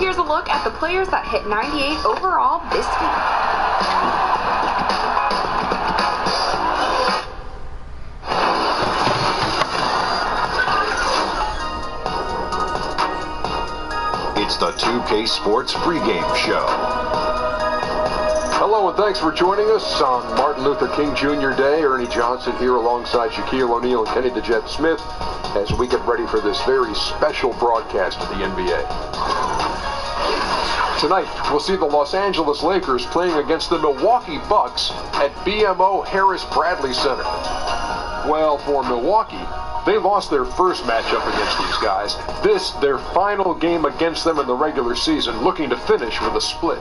Here's a look at the players that hit 98 overall this week. It's the 2K Sports pregame show. Hello and thanks for joining us on Martin Luther King Jr. Day. Ernie Johnson here alongside Shaquille O'Neal and Kenny the Jet Smith as we get ready for this very special broadcast of the NBA. Tonight, we'll see the Los Angeles Lakers playing against the Milwaukee Bucks at BMO Harris Bradley Center. Well, for Milwaukee, they lost their first matchup against these guys. This, their final game against them in the regular season, looking to finish with a split.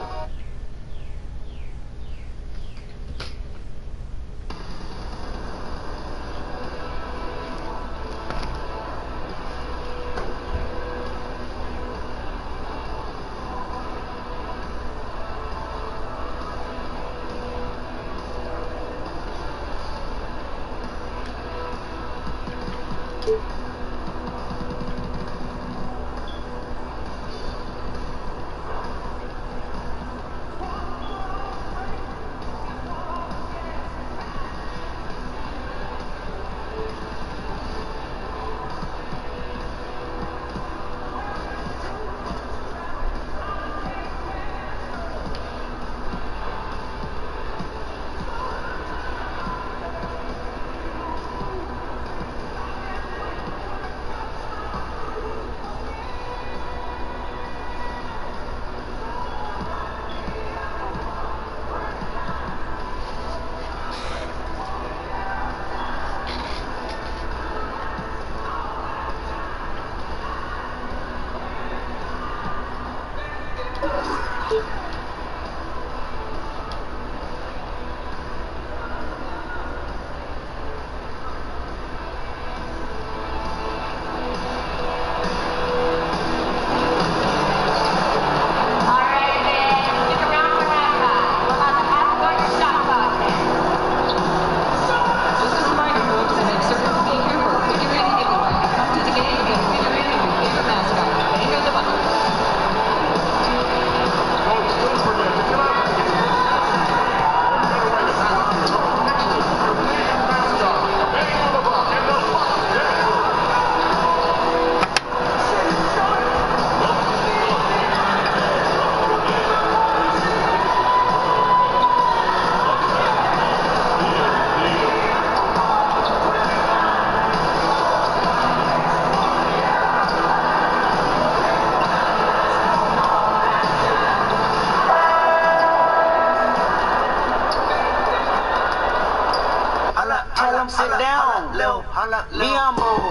Sit down, be humble,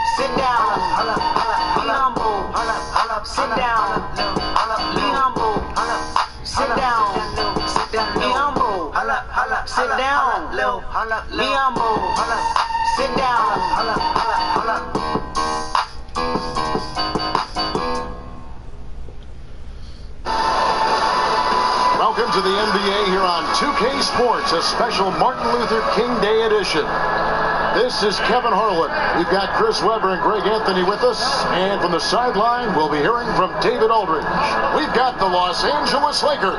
sit down, be humble, sit down, be humble, sit down, be humble, sit down, be humble, sit down. Welcome to the NBA here on 2K Sports, a special Martin Luther King Day edition. This is Kevin Harlan. We've got Chris Webber and Greg Anthony with us. And from the sideline, we'll be hearing from David Aldridge. We've got the Los Angeles Lakers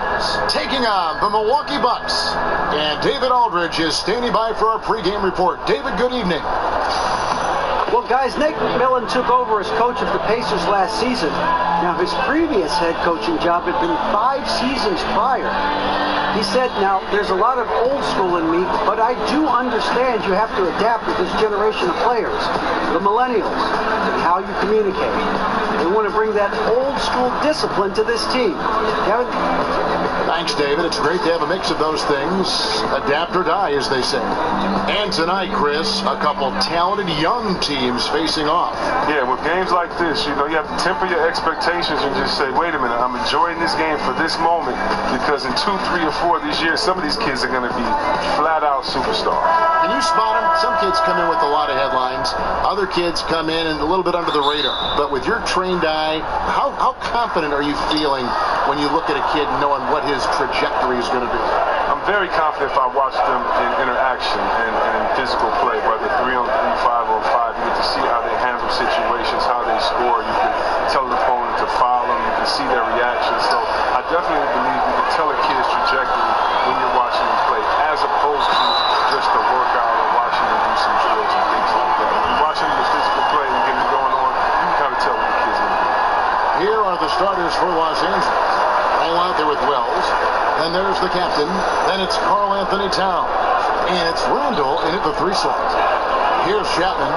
taking on the Milwaukee Bucks. And David Aldridge is standing by for our pregame report. David, good evening. Well, guys, Nick McMillan took over as coach of the Pacers last season. Now, his previous head coaching job had been 5 seasons prior. He said, now, there's a lot of old school in me, but I do understand you have to adapt with this generation of players, the millennials, and how you communicate. They want to bring that old school discipline to this team. Kevin? Thanks, David. It's great to have a mix of those things. Adapt or die, as they say. And tonight, Chris, a couple talented young teams facing off. Yeah, with games like this, you know, you have to temper your expectations and just say, wait a minute, I'm enjoying this game for this moment, because in 2, 3, or 4 of these years, some of these kids are going to be flat-out superstars. Can you spot them? Some kids come in with a lot of headlines. Other kids come in and a little bit under the radar. But with your trained eye, how confident are you feeling when you look at a kid knowing what his trajectory is going to be? I'm very confident if I watch them in interaction and in physical play, whether 3-on-3, 5-on-5. You get to see how they handle situations, how they score. You can tell the opponent to foul them. You can see their definitely believe you can tell a kid's trajectory when you're watching him play, as opposed to just a workout or watching him do some drills and things like that. When you're watching the physical play and getting it going on, you can kind of tell what the kid's going to do. Here are the starters for Los Angeles. All out there with Wells. Then there's the captain. Then it's Karl Anthony Towns. And it's Randall in at the 3 slot. Here's Chapman.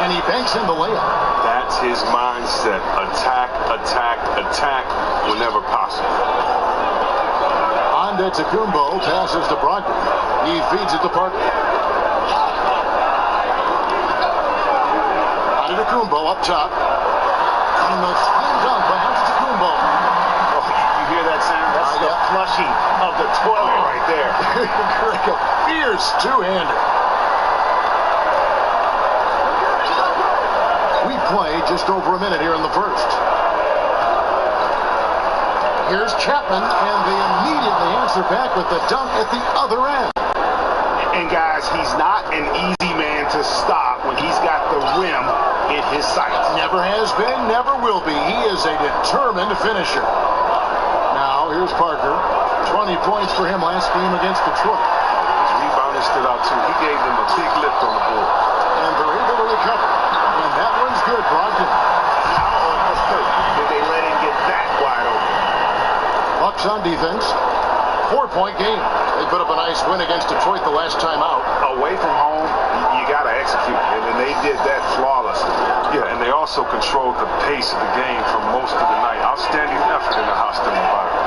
And he banks in the layup. That's his mindset. Attack, attack, attack whenever possible. Antetokounmpo passes to Brogdon. He feeds it to Parker. Antetokounmpo up top. And the slam dunk by Antetokounmpo. Oh, you hear that sound? That's the flushing of the toilet right there. A fierce two-hander. We play just over a minute here in the first. Here's Chapman, and they immediately answer back with the dunk at the other end. And guys, he's not an easy man to stop when he's got the rim in his sights. Never has been, never will be. He is a determined finisher. Now, here's Parker. 20 points for him last game against Detroit. His rebounding stood out too. He gave them a big lift on the board. And they're able to recover. And that one's good, Brogdon. How on earth did they let him get that wide open? Bucks on defense. 4-point game. They put up a nice win against Detroit the last time out. Away from home, you got to execute. And they did that flawlessly. Yeah, and they also controlled the pace of the game for most of the night. Outstanding effort in a hostile environment.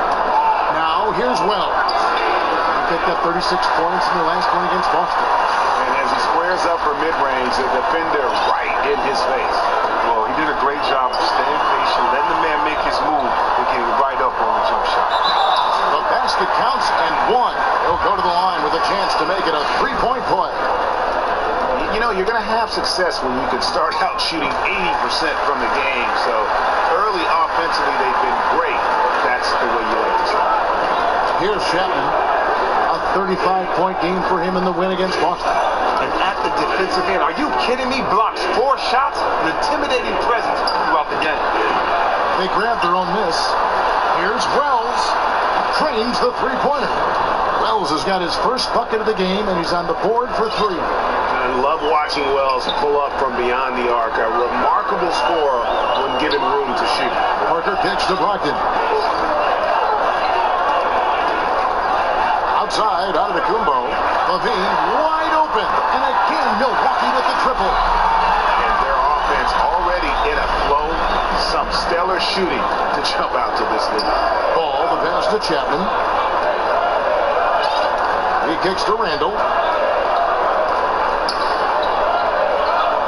Now, here's Wells. He picked up 36 points in the last one against Boston. And as he squares up for mid-range, the defender right in his face. Well, he did a great job of staying patient, letting the man make his move, and getting right up on the jump shot. The basket counts and one. He'll go to the line with a chance to make it a 3-point play. You know, you're going to have success when you can start out shooting 80% from the game. So early offensively, they've been great. That's the way you like to start. Here's Chapman. A 35-point game for him in the win against Boston. And at the defensive end, are you kidding me? Blocks 4 shots, an intimidating presence throughout the game. They grab their own miss. Here's Wells. Trains the 3-pointer. Wells has got his first bucket of the game, and he's on the board for 3. I love watching Wells pull up from beyond the arc. A remarkable scorer when given room to shoot. Parker pitch to Brogdon. Outside, Antetokounmpo. Levine wide open. And again, Milwaukee with the triple. And their offense already in a flow. Some stellar shooting to jump out to this lead. Ball, the pass to Chapman. He kicks to Randall.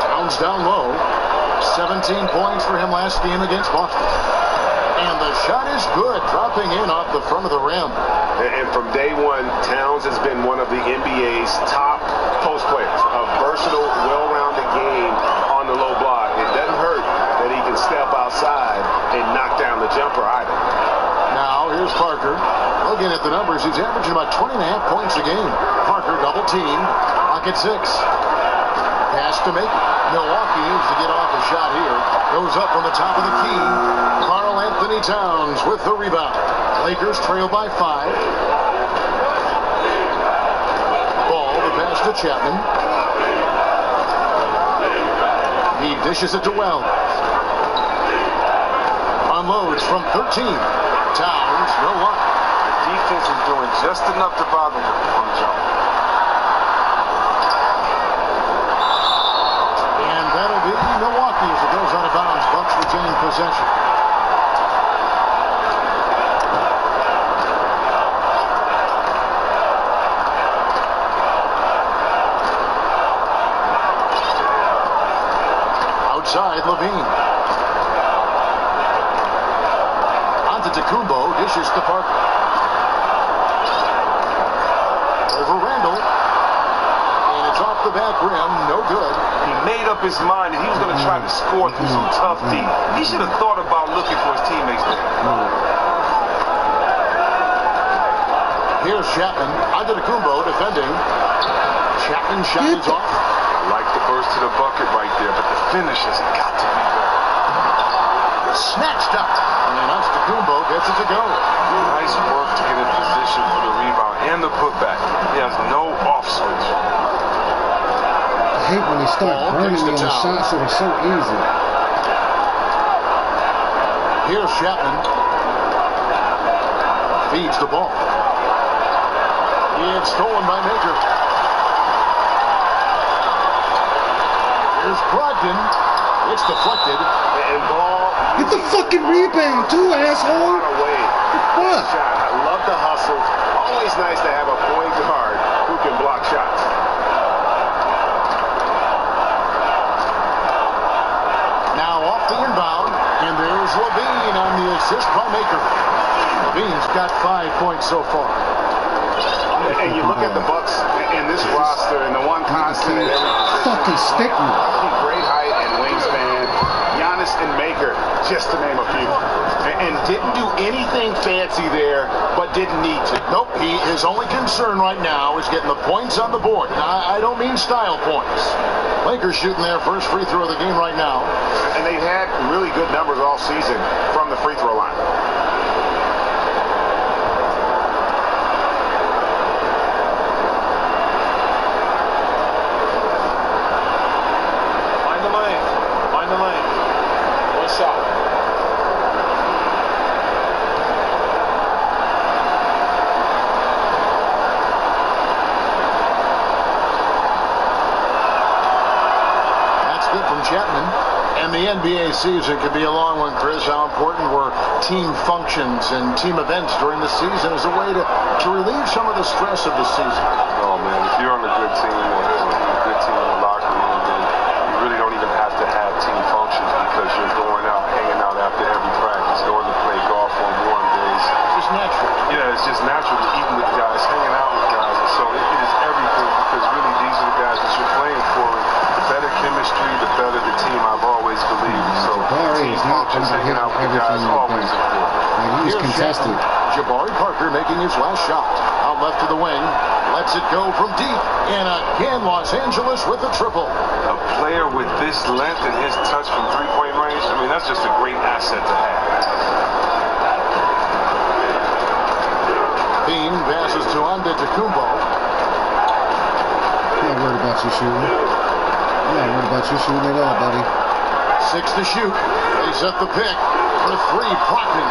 Towns down low. 17 points for him last game against Boston. And the shot is good, dropping in off the front of the rim. And from day one, Towns has been one of the NBA's top post players. A versatile, well-rounded game on the low block. It doesn't hurt that he can step outside and knock down the jumper either. Now, here's Parker. Looking at the numbers, he's averaging about 20.5 points a game. Parker double team. Pocket 6. Pass to make. Milwaukee needs to get off a shot here. Goes up on the top of the key. Karl Anthony Towns with the rebound. Lakers trail by 5. Ball, the pass to Chapman. He dishes it to Wells. Unloads from 13. Towns, no luck. The defense is doing just enough to bother him on the jump. And that'll be Milwaukee as it goes out of bounds. Bucks retain possession. Outside, Levine. Antetokounmpo dishes to Parker. Over Randall. And it's off the back rim. No good. He made up his mind that he was going to try to score through some tough D. He should have thought about looking for his teammates there. Here's Chapman. Antetokounmpo defending. Chapman shot is off. Like the goes to the bucket right there, but the finish has got to be better. Snatched up. And Antetokounmpo gets it to go. Nice work to get in position for the rebound and the putback. He has no off switch. I hate when they start burning me on the shots that are so easy. Here's Chapman. Feeds the ball. It's stolen by Major. Here's Brogdon. It's deflected. And ball. Get the fucking rebound too, asshole. Away. What? Shot. I love the hustle. Always nice to have a point guard who can block shots. Now off the inbound, and there's Levine on the assist by Maker. Levine's got 5 points so far. And you look at the Bucks in this roster, and the one constant in every position. Fucking stick me. Great height and wingspan. Giannis and Maker, just to name a few. And didn't do anything fancy there, but didn't need to. Nope, his only concern right now is getting the points on the board. Now, I don't mean style points. Lakers shooting their first free throw of the game right now. And they've had really good numbers all season from the free throw line. Chapman. And the NBA season can be a long one, Chris. How important were team functions and team events during the season as a way to relieve some of the stress of the season? Oh, man, if you're on a good team or a good team in the locker room, then you really don't even have to have team functions because you're going out, hanging out after every practice, going to play golf on warm days. Just natural. Yeah, it's just natural to eating with guys, hanging out with guys. And so it is everything because really these are the guys that you're playing for. The better chemistry, the better the team, I've always believed. So team functions, hanging out with the guys, always important. He was contested. Jabari Parker making his last shot. Out left to the wing. Lets it go from deep. And again, Los Angeles with a triple. A player with this length and his touch from three-point range, I mean, that's just a great asset to have. Bean passes to Antetokounmpo. I'm not worried about you shooting. I'm not worried about you shooting at all, buddy. 6 to shoot. They set the pick for 3. Brockman.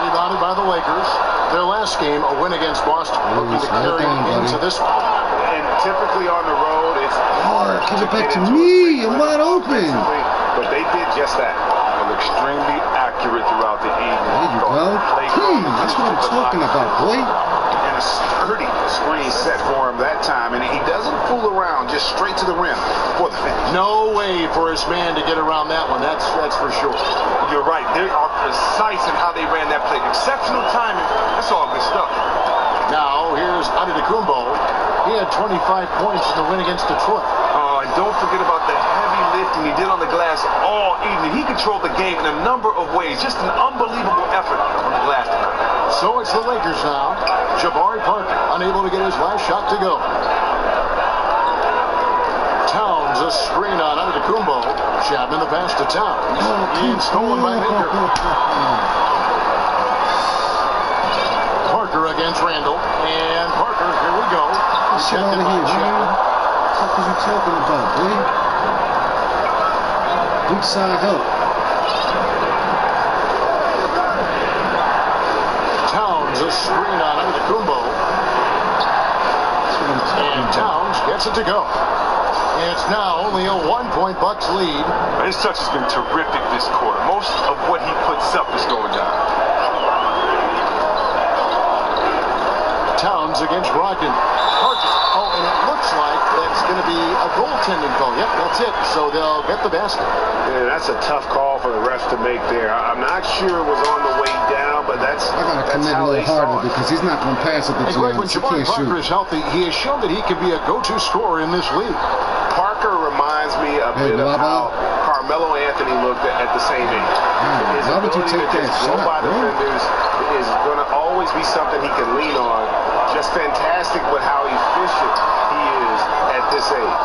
Rebounded by the Lakers. Their last game, a win against Boston. Looking to carry into this one. And typically on the road, it's hard. Give it back to me. I'm wide open. But they did just that. And extremely accurate throughout the evening. There you go. That's what I'm talking about, boy. And a sturdy screen set for him that time. And he doesn't fool around, just straight to the rim for the finish. No way for his man to get around that one. That's for sure. You're right. They are precise in how they ran that play. Exceptional timing. That's all good stuff. Now, here's Antetokounmpo. He had 25 points in the win against Detroit. And don't forget about the heavy lifting he did on the glass all evening. He controlled the game in a number of ways. Just an unbelievable effort on the glass tonight. So it's the Lakers now. Jabari Parker unable to get his last shot to go. Towns a screen on Antetokounmpo. Chapman the pass to Towns. And stolen by Maker. Parker against Randall. And Parker, here we go. Get out of here, man. What the fuck are you talking about, boy? Weak side help. Towns a screen on Antetokounmpo. And Towns gets it to go. It's now only a 1-point Bucks lead. His touch has been terrific this quarter. Most of what he puts up is going down. Towns against Brogdon. Parker. Oh, and it looks like that's going to be a goaltending call. Yep, that's it. So they'll get the basket. Yeah, that's a tough call for the refs to make there. I'm not sure it was on the way down, but that's I gotta commit a little harder because he's not going to pass it to Hey, Greg, when Giannis. He Jabari can't shoot. Parker is healthy, he has shown that he can be a go-to scorer in this league. Parker reminds me a bit of how Carmelo Anthony looked at the same age. His Why would you ability take to that just blow shot, by bro? defenders is going to always be something he can lean on. Just fantastic with how efficient he is at this save.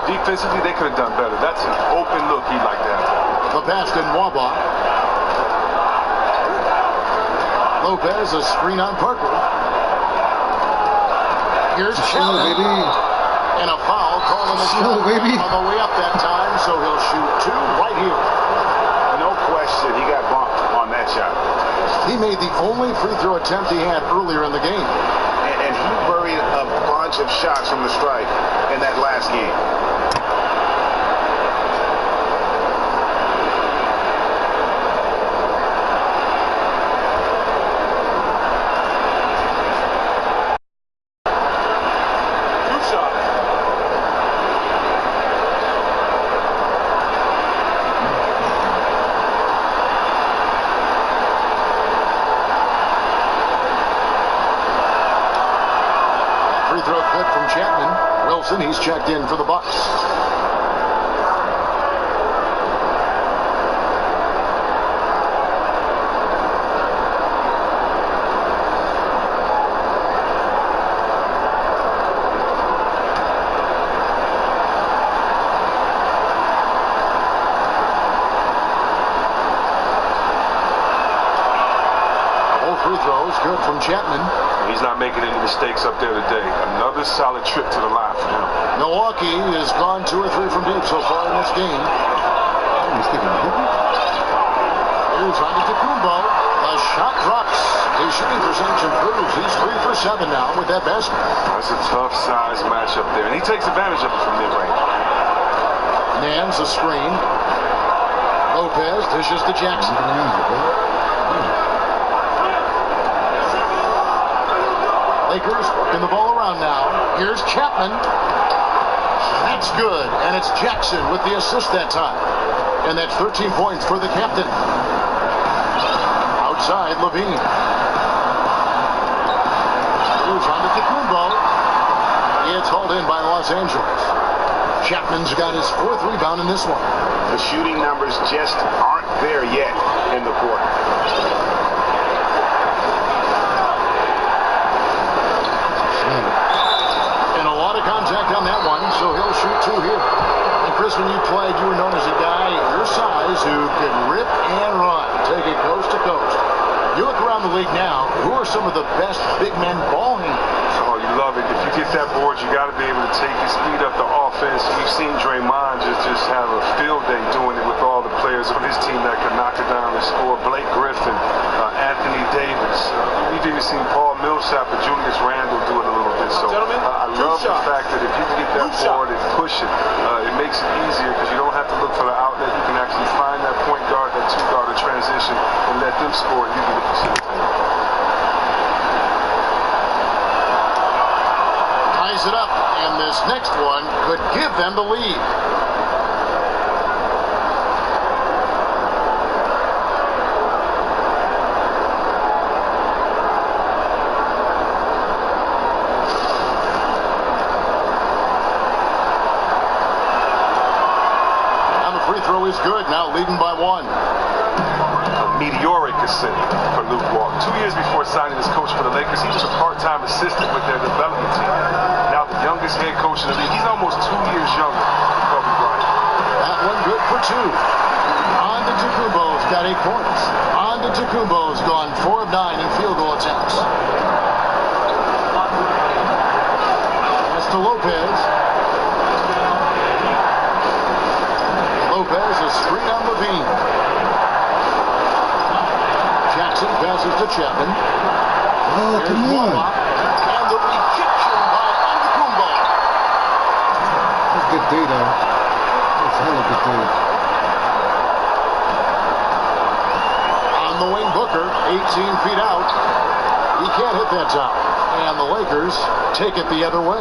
Defensively, they could have done better. That's an open look he'd like to have. The pass to Nwaba. Lopez, a screen on Parker. Here's Chapman. And a foul called on the shot on the way up that time, so he'll shoot two right here. No question, he got bumped on that shot. He made the only free throw attempt he had earlier in the game. And he buried a bunch of shots from the stripe in that last game. He's checked in for the Bucks. All free throws good from Chapman. He's not making any mistakes up there today. Another solid trip to the line for him. Milwaukee has gone 2 or 3 from deep so far in this game. Here's Antetokounmpo. The shot drops. His shooting percentage improves. He's 3 for 7 now with that basket. That's a tough size matchup there, and he takes advantage of it from mid-range. Nance a screen. Lopez dishes to Jackson. Lakers working the ball around now. Here's Chapman. That's good. And it's Jackson with the assist that time. And that's 13 points for the captain. Outside, Levine. Here's Antetokounmpo. It's hauled in by Los Angeles. Chapman's got his 4th rebound in this one. The shooting numbers just aren't there yet in the quarter. Contact on that one, so he'll shoot 2 here. And Chris, when you played, you were known as a guy your size who could rip and run, take it coast to coast. You look around the league now, who are some of the best big men ball handlers? Oh, you love it. If you get that board, you got to be able to take it, speed up the offense. We've seen Draymond just have a field day doing it with all the players on his team that can knock it down and score. Blake Griffin, Anthony Davis. We've even seen Paul Millsap and Julius Randle do it a little bit. So I love the fact that if you can get that board and push it, it makes it easier because you don't have to look for the outlet. You can actually find that point guard, that 2-guard in transition, and let them score, and you can facilitate. Ties it up, and this next one could give them the lead. Is good, now leading by 1. A meteoric ascent for Luke Walton. 2 years before signing as coach for the Lakers, he was a part-time assistant with their development team. Now the youngest head coach in the league. He's almost 2 years younger than Kobe Bryant. That one good for 2. Antetokounmpo's got 8 points. Antetokounmpo's gone 4 of 9 in field goal attempts. That's to Lopez. Lopez, a screen on Levine. Jackson passes to Chapman. Oh, Here's come on. And the rejection by Antetokounmpo. That's a good day, though. That's a hell of a good day. On the wing, Booker, 18 feet out. He can't hit that top. And the Lakers take it the other way.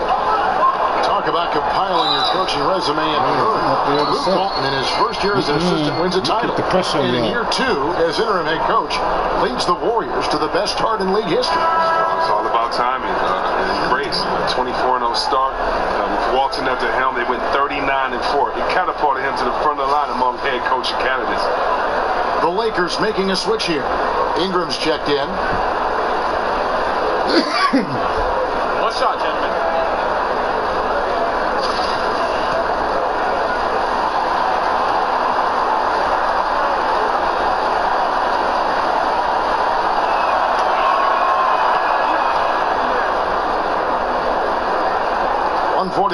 Talk about compiling your coaching resume in a hurry. Luke Walton, in his first year as an assistant, wins a title. And in year 2, as interim head coach, leads the Warriors to the best start in league history. It's all about timing and grace. A 24-0 start. With Walton at the helm, they went 39-4. It catapulted him to the front of the line among head coaching candidates. The Lakers making a switch here. Ingram's checked in. One shot, gentlemen.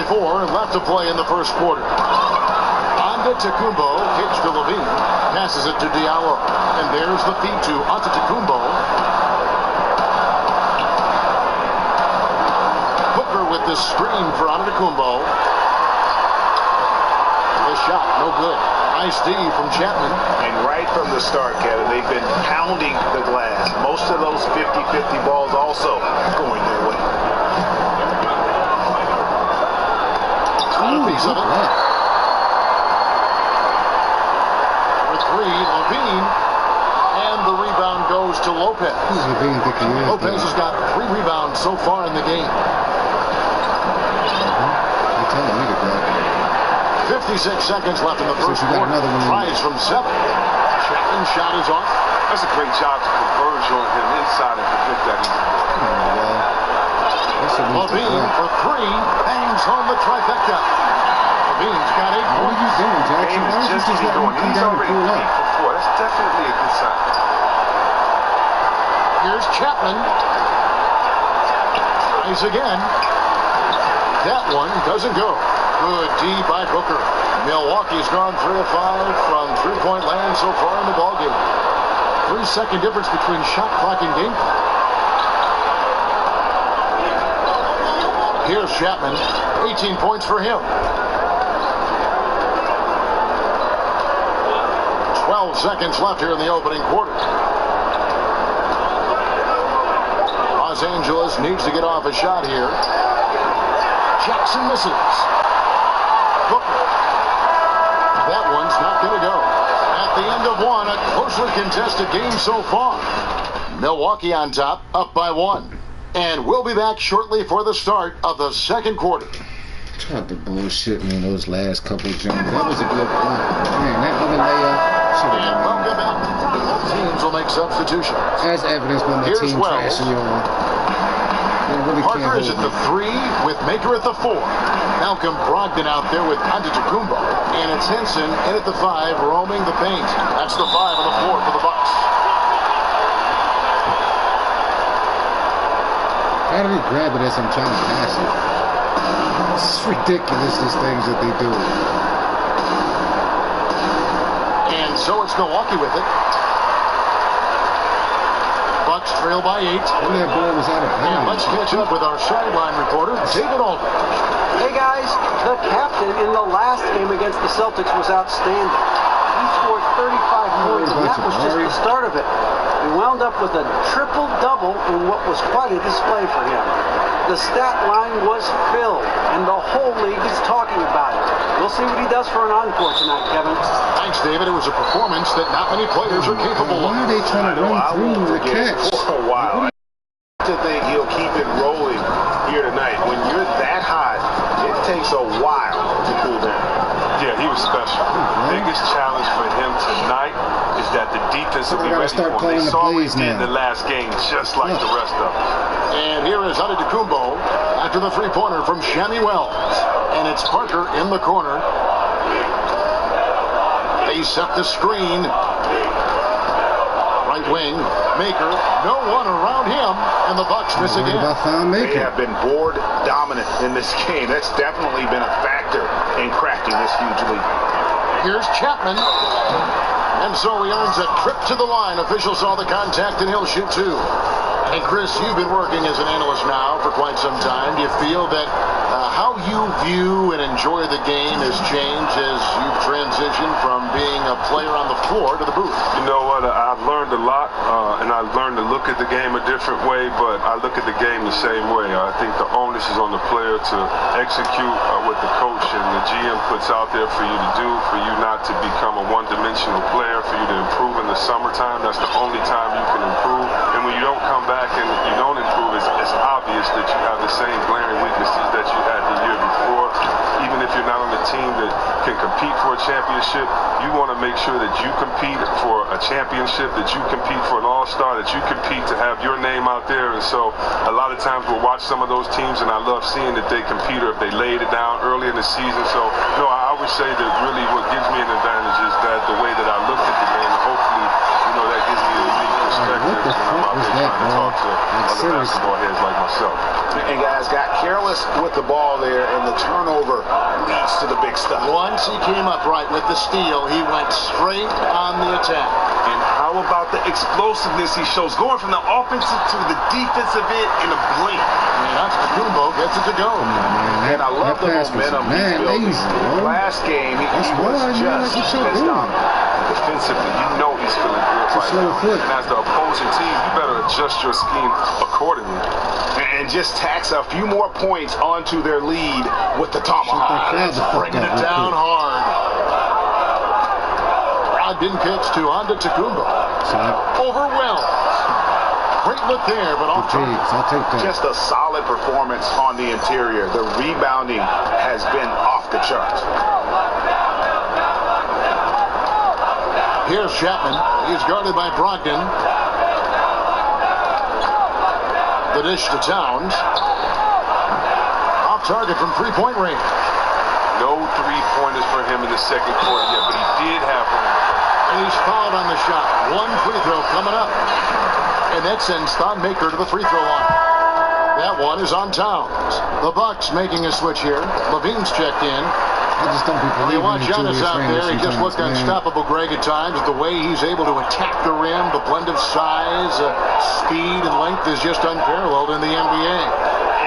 2:34 left to play in the first quarter. Antetokounmpo kicks to Levine, passes it to Diallo, and there's the feed to Antetokounmpo. Booker with the screen for Antetokounmpo. The shot, no good. Nice D from Chapman. And right from the start, Kevin, they've been pounding the glass. Most of those 50-50 balls also going their way. A piece of it. For three, Levine. And the rebound goes to Lopez. Lopez has got 3 rebounds so far in the game. 56 seconds left in the first quarter. Tries from 7. Chapman's shot is off. That's a great job to converge on him inside and prevent that easy. Levine for 3. Bangs home the trifecta. Levine's got 8 points. What are you doing, Jackson? Game Why is don't you just just let getting him going. come He's down and already pull 8 up? for 4. That's definitely a good sign. Here's Chapman. Tries again. That one doesn't go. Good D by Booker. Milwaukee's gone 3 of 5 from 3-point land so far in the ballgame. 3-second difference between shot clock and game clock. Here's Chapman. 18 points for him. 12 seconds left here in the opening quarter. Los Angeles needs to get off a shot here. Jackson misses. Booker. That one's not going to go. At the end of 1, a closely contested game so far. Milwaukee on top, up by 1. And we'll be back shortly for the start of the second quarter. Tried to bullshit me in those last couple of jumps. That was a good point. Man, that other layup should have And been welcome back. Both teams will make substitutions. as evidenced by my Here's team Wells. trashing y'all. Really Parker is at hold the 3 with Maker at the 4. Malcolm Brogdon out there with Antetokounmpo. And it's Henson in at the 5, roaming the paint. That's the 5 on the floor for the Bucks. How do they grab it as I'm trying to pass it? It's ridiculous, these things that they do. And so it's Milwaukee with it. Bucks trail by 8. When that ball was out of And bounds. let's catch up with our sideline reporter, David Aldridge. Hey guys, the captain in the last game against the Celtics was outstanding. He scored 35 points, and that was just the start of it. He wound up with a triple-double in what was quite a display for him. The stat line was filled, and the whole league is talking about it. We'll see what he does for an encore tonight, Kevin. Thanks, David. It was a performance that not many players are capable Why of. are they trying to run through the catch? For a while. I think he'll keep it rolling here tonight. When you're that hot, it takes a while to cool down. Yeah, he was special. The biggest challenge for him tonight is that the defense will be ready for him. They saw what he did in the last game, just like the rest of them. And here is Antetokounmpo after the 3-pointer from Shammy Wells. And it's Parker in the corner. They set the screen. Right wing, Maker, no one around him, and the Bucks miss again. They have been board dominant in this game. That's definitely been a factor in cracking this huge lead. Here's Chapman. And so he earns a trip to the line. Official saw the contact, and he'll shoot 2. And Chris, you've been working as an analyst now for quite some time. Do you feel that how you view and enjoy the game has changed as you've transitioned from being a player on the floor to the booth? You know what? I've learned a lot, and I've learned to look at the game a different way, but I look at the game the same way. I think the onus is on the player to execute what the coach and the GM puts out there for you to do, for you not to become a one-dimensional player, for you to improve in the summertime. That's the only time you can improve. And when you don't come back and you don't improve, it's obvious that you have the same glaring weaknesses that you had the year before. Even if you're not on a team that can compete for a championship, you want to make sure that you compete for a championship, that you compete for an all-star, that you compete to have your name out there. And so a lot of times we'll watch some of those teams, and I love seeing that they compete or if they laid it down early in the season. So, no, I would say that really what gives me an advantage is that the way that I look at the game, and hopefully, that gives me a unique perspective perspective. What the fuck I'm out was there that, trying to bro? talk to Like, other seriously. basketball heads like myself. And guys got careless with the ball there, and the turnover leads to the big stuff. Once he came upright with the steal, he went straight on the attack. And how about the explosiveness he shows, going from the offensive to the defensive end in a blink. And Antetokounmpo gets it to go. And I love the momentum he's building. Last game, he was just as dominant. Defensively, you know he's feeling good right now. And as the opposing team, you better adjust your scheme accordingly. And just tacks a few more points onto their lead with the tomahawk. Bringing it down hard. Brogdon kicks to Antetokounmpo. Overwhelmed. Great look there, but off target. I'll take that. Just a solid performance on the interior. The rebounding has been off the charts. Here's Chapman. He's guarded by Brogdon. The dish to Towns. Off target from three-point range. No three-pointers for him in the second quarter yet, but he did have one. And he's fouled on the shot. One free throw coming up. And that sends Thon Maker to the free throw line. That one is on Towns. The Bucks making a switch here. Levine's checked in. I just don't be You believing watch in Giannis Julius out Randle there. He just sometimes, looked man. unstoppable, Greg, at times. The way he's able to attack the rim, the blend of size, speed, and length is just unparalleled in the NBA.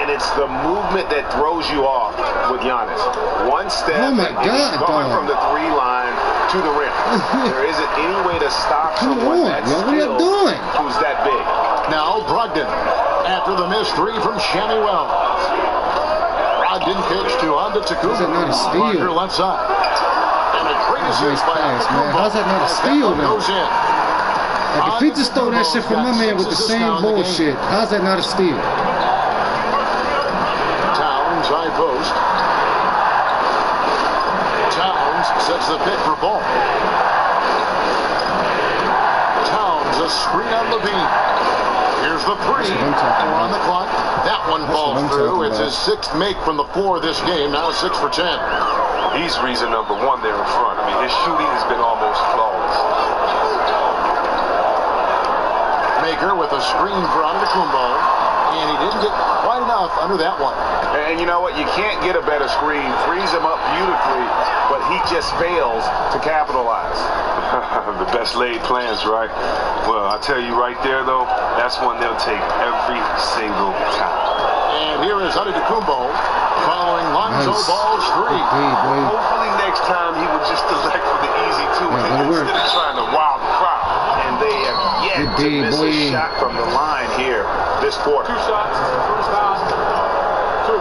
And it's the movement that throws you off with Giannis. One step, Oh my and he's God, going dog. from the three line to the rim. There isn't any way to stop Come someone on, that yo, what are you skilled doing? who's that big. Now Brogdon after the missed three from Shammy Wells. Brogdon kicks to Antetokounmpo. How's that not a steal? Marker left side. And a great That's a assist nice by pass, man. Antetokounmpo. How's that not a As steal, one though? goes in. Like, if he just stole that shit from my man with the same bullshit, how's that not a steal? Towns high post. Towns sets the pick for Ball. Towns a screen on Levine. Here's the three. We're on the clock. That one falls through. It's his sixth make from the floor this game. Now 6 for 10. He's reason number one there in front. I mean, his shooting has been almost flawless. Maker with a screen for Antetokounmpo, and he didn't get quite enough under that one. And you know what? You can't get a better screen. Frees him up beautifully, but he just fails to capitalize. The best laid plans, right? Well, I tell you right there, though, that's one they'll take every single time. And here is Antetokounmpo following Lonzo Ball's three. Hopefully next time he would just elect for the easy two instead of trying to wow the crowd. And they have yet to miss a shot from the line here this quarter. 2 shots. First time. 2.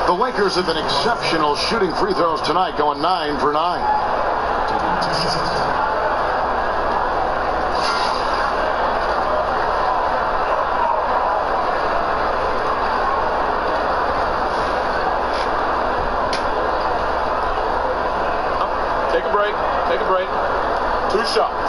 The Lakers have been exceptional shooting free throws tonight, going 9 for 9. Take a break. Take a break. 2 shots.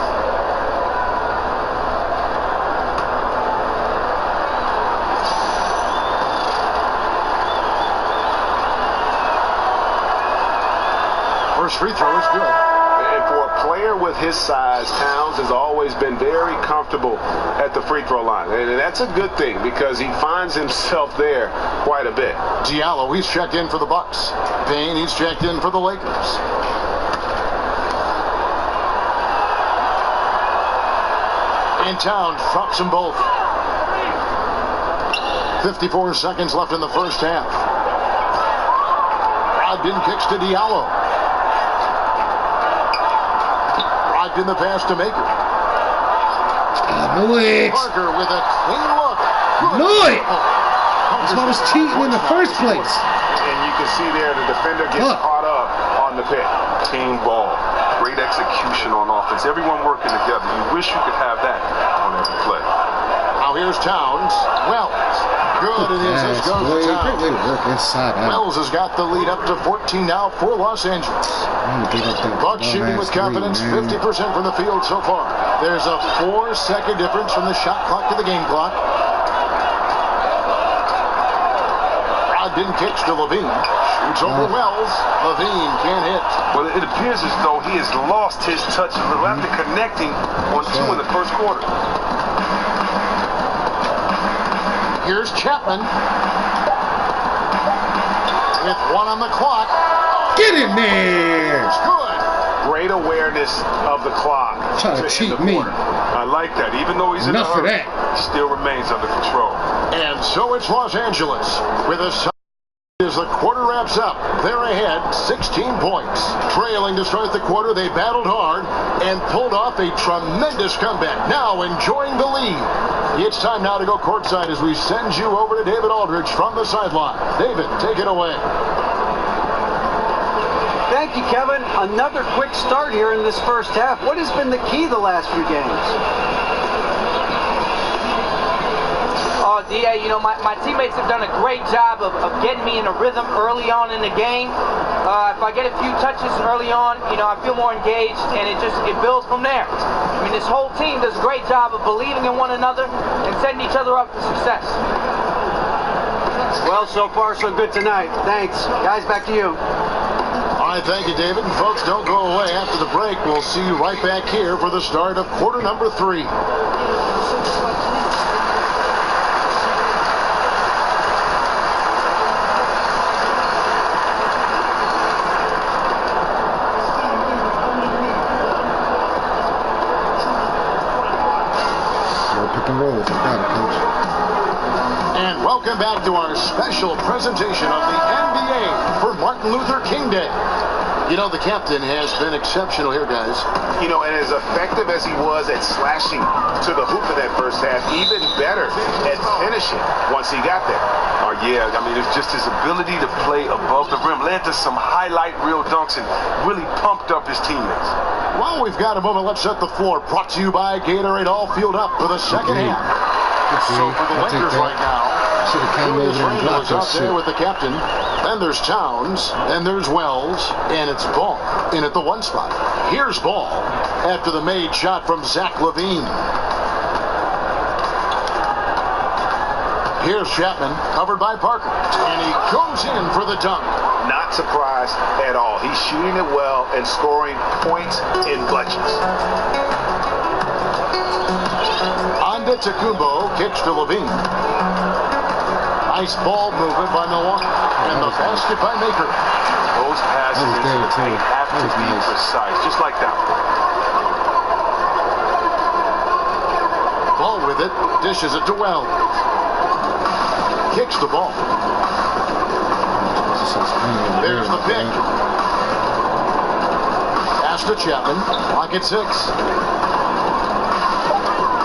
First free throw is good. And for a player with his size, Towns has always been very comfortable at the free throw line. And that's a good thing because he finds himself there quite a bit. Diallo, he's checked in for the Bucks. Payne, he's checked in for the Lakers. And Towns drops them both. 54 seconds left in the first half. Brogdon kicks to Diallo. Brogdon the pass to Maker. Knew it. Parker with a clean look. Knew it. That's why I was cheating in the first place. And you can see there the defender gets caught up on the pick. Team ball. Great execution on offense. Everyone working together. You wish you could have that on every play. Now here's Towns. Wells. Good. And this goes to Towns. Work inside out. Wells has got the lead up to 14 now for Los Angeles. Bucks shooting with confidence, 50% from the field so far. There's a 4-second difference from the shot clock to the game clock. Ogden kicks to Levine. Shoots over Wells. Levine can't hit. Well, it appears as though he has lost his touch a little after connecting on 2 in the first quarter. Here's Chapman. With 1 on the clock. Get in there! It's good. Great awareness of the clock. Trying to cheat me. I like that. Even though he's in a Enough of hurry, that. he still remains under control. And so it's Los Angeles with a as the quarter wraps up. They're ahead 16 points. Trailing to start the quarter, they battled hard and pulled off a tremendous comeback. Now enjoying the lead. It's time now to go courtside as we send you over to David Aldridge from the sideline. David, take it away. Thank you, Kevin. Another quick start here in this first half. What has been the key the last few games? Oh, DA, you know, my teammates have done a great job of getting me in a rhythm early on in the game. If I get a few touches early on, you know, I feel more engaged, and it builds from there. I mean, this whole team does a great job of believing in one another and setting each other up for success. Well, so far so good tonight. Thanks. Guys, back to you. All right, thank you, David. And folks, don't go away. After the break, we'll see you right back here for the start of quarter number 3. And welcome back to our special presentation of the NBA for Martin Luther King Day. You know, the captain has been exceptional here, guys. You know, and as effective as he was at slashing to the hoop in that first half, even better at finishing once he got there. Oh, yeah. I mean, it's just his ability to play above the rim. Led to some highlight reel dunks and really pumped up his teammates. Well, we've got a moment. Let's set the floor. Brought to you by Gatorade. All fueled up for the second half. So for the Lakers right now, Julius Randle is out there with the captain. Then there's Towns. Then there's Wells. And it's Ball in at the 1 spot. Here's Ball after the made shot from Zach LaVine. Here's Chapman, covered by Parker. And he goes in for the dunk. Not surprised at all. He's shooting it well and scoring points in bunches. Antetokounmpo kicks to Levine. Nice ball movement by Milwaukee. And the basket by Maker. Those passes into the paint have to be precise, just like that one. Ball with it, dishes it to Wells. Kicks the ball. There's the pick. Pass to Chapman. Clock at 6.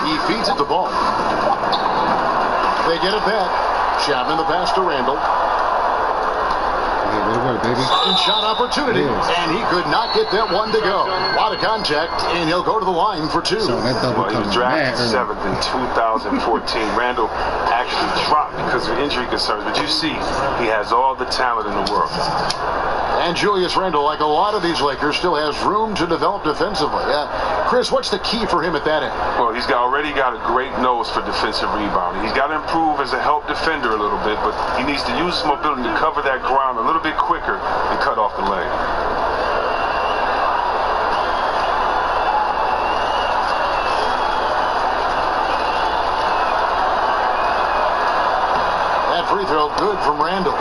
He feeds it the ball. They get it back. Chapman the pass to Randle. Second shot opportunity, and he could not get that one to go. A lot of contact, and he'll go to the line for 2. Well, he was drafted 7th in 2014. Randle actually dropped because of injury concerns, but you see, he has all the talent in the world. And Julius Randle, like a lot of these Lakers, still has room to develop defensively. Chris, what's the key for him at that end? Well, he's already got a great nose for defensive rebounding. He's got to improve as a help defender a little bit, but he needs to use his mobility to cover that ground a little bit quicker and cut off the leg. That free throw good from Randle.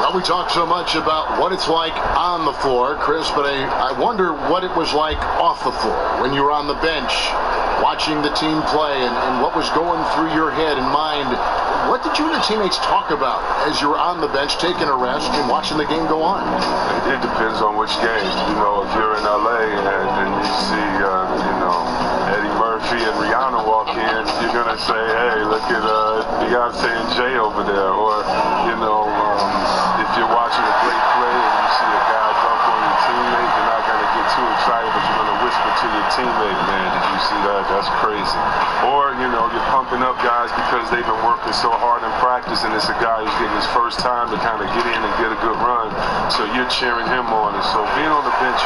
Well, we talk so much about what it's like on the floor, Chris, but I wonder what it was like off the floor when you were on the bench watching the team play and what was going through your head and mind. What did you and your teammates talk about as you were on the bench taking a rest and watching the game go on? It depends on which game. You know, if you're in L.A. and you see, Eddie Murphy and Rihanna walk in, you're going to say, hey, look at Beyonce and Jay over there. Or, if you're watching a great play and you see a guy dunk on your teammate, you're not going to get too excited, but you're going to whisper to your teammate, man, did you see that? That's crazy. Or, you're pumping up guys because they've been working so hard in practice, and it's a guy who's getting his first time to kind of get in and get a good run, so you're cheering him on. And so being on the bench,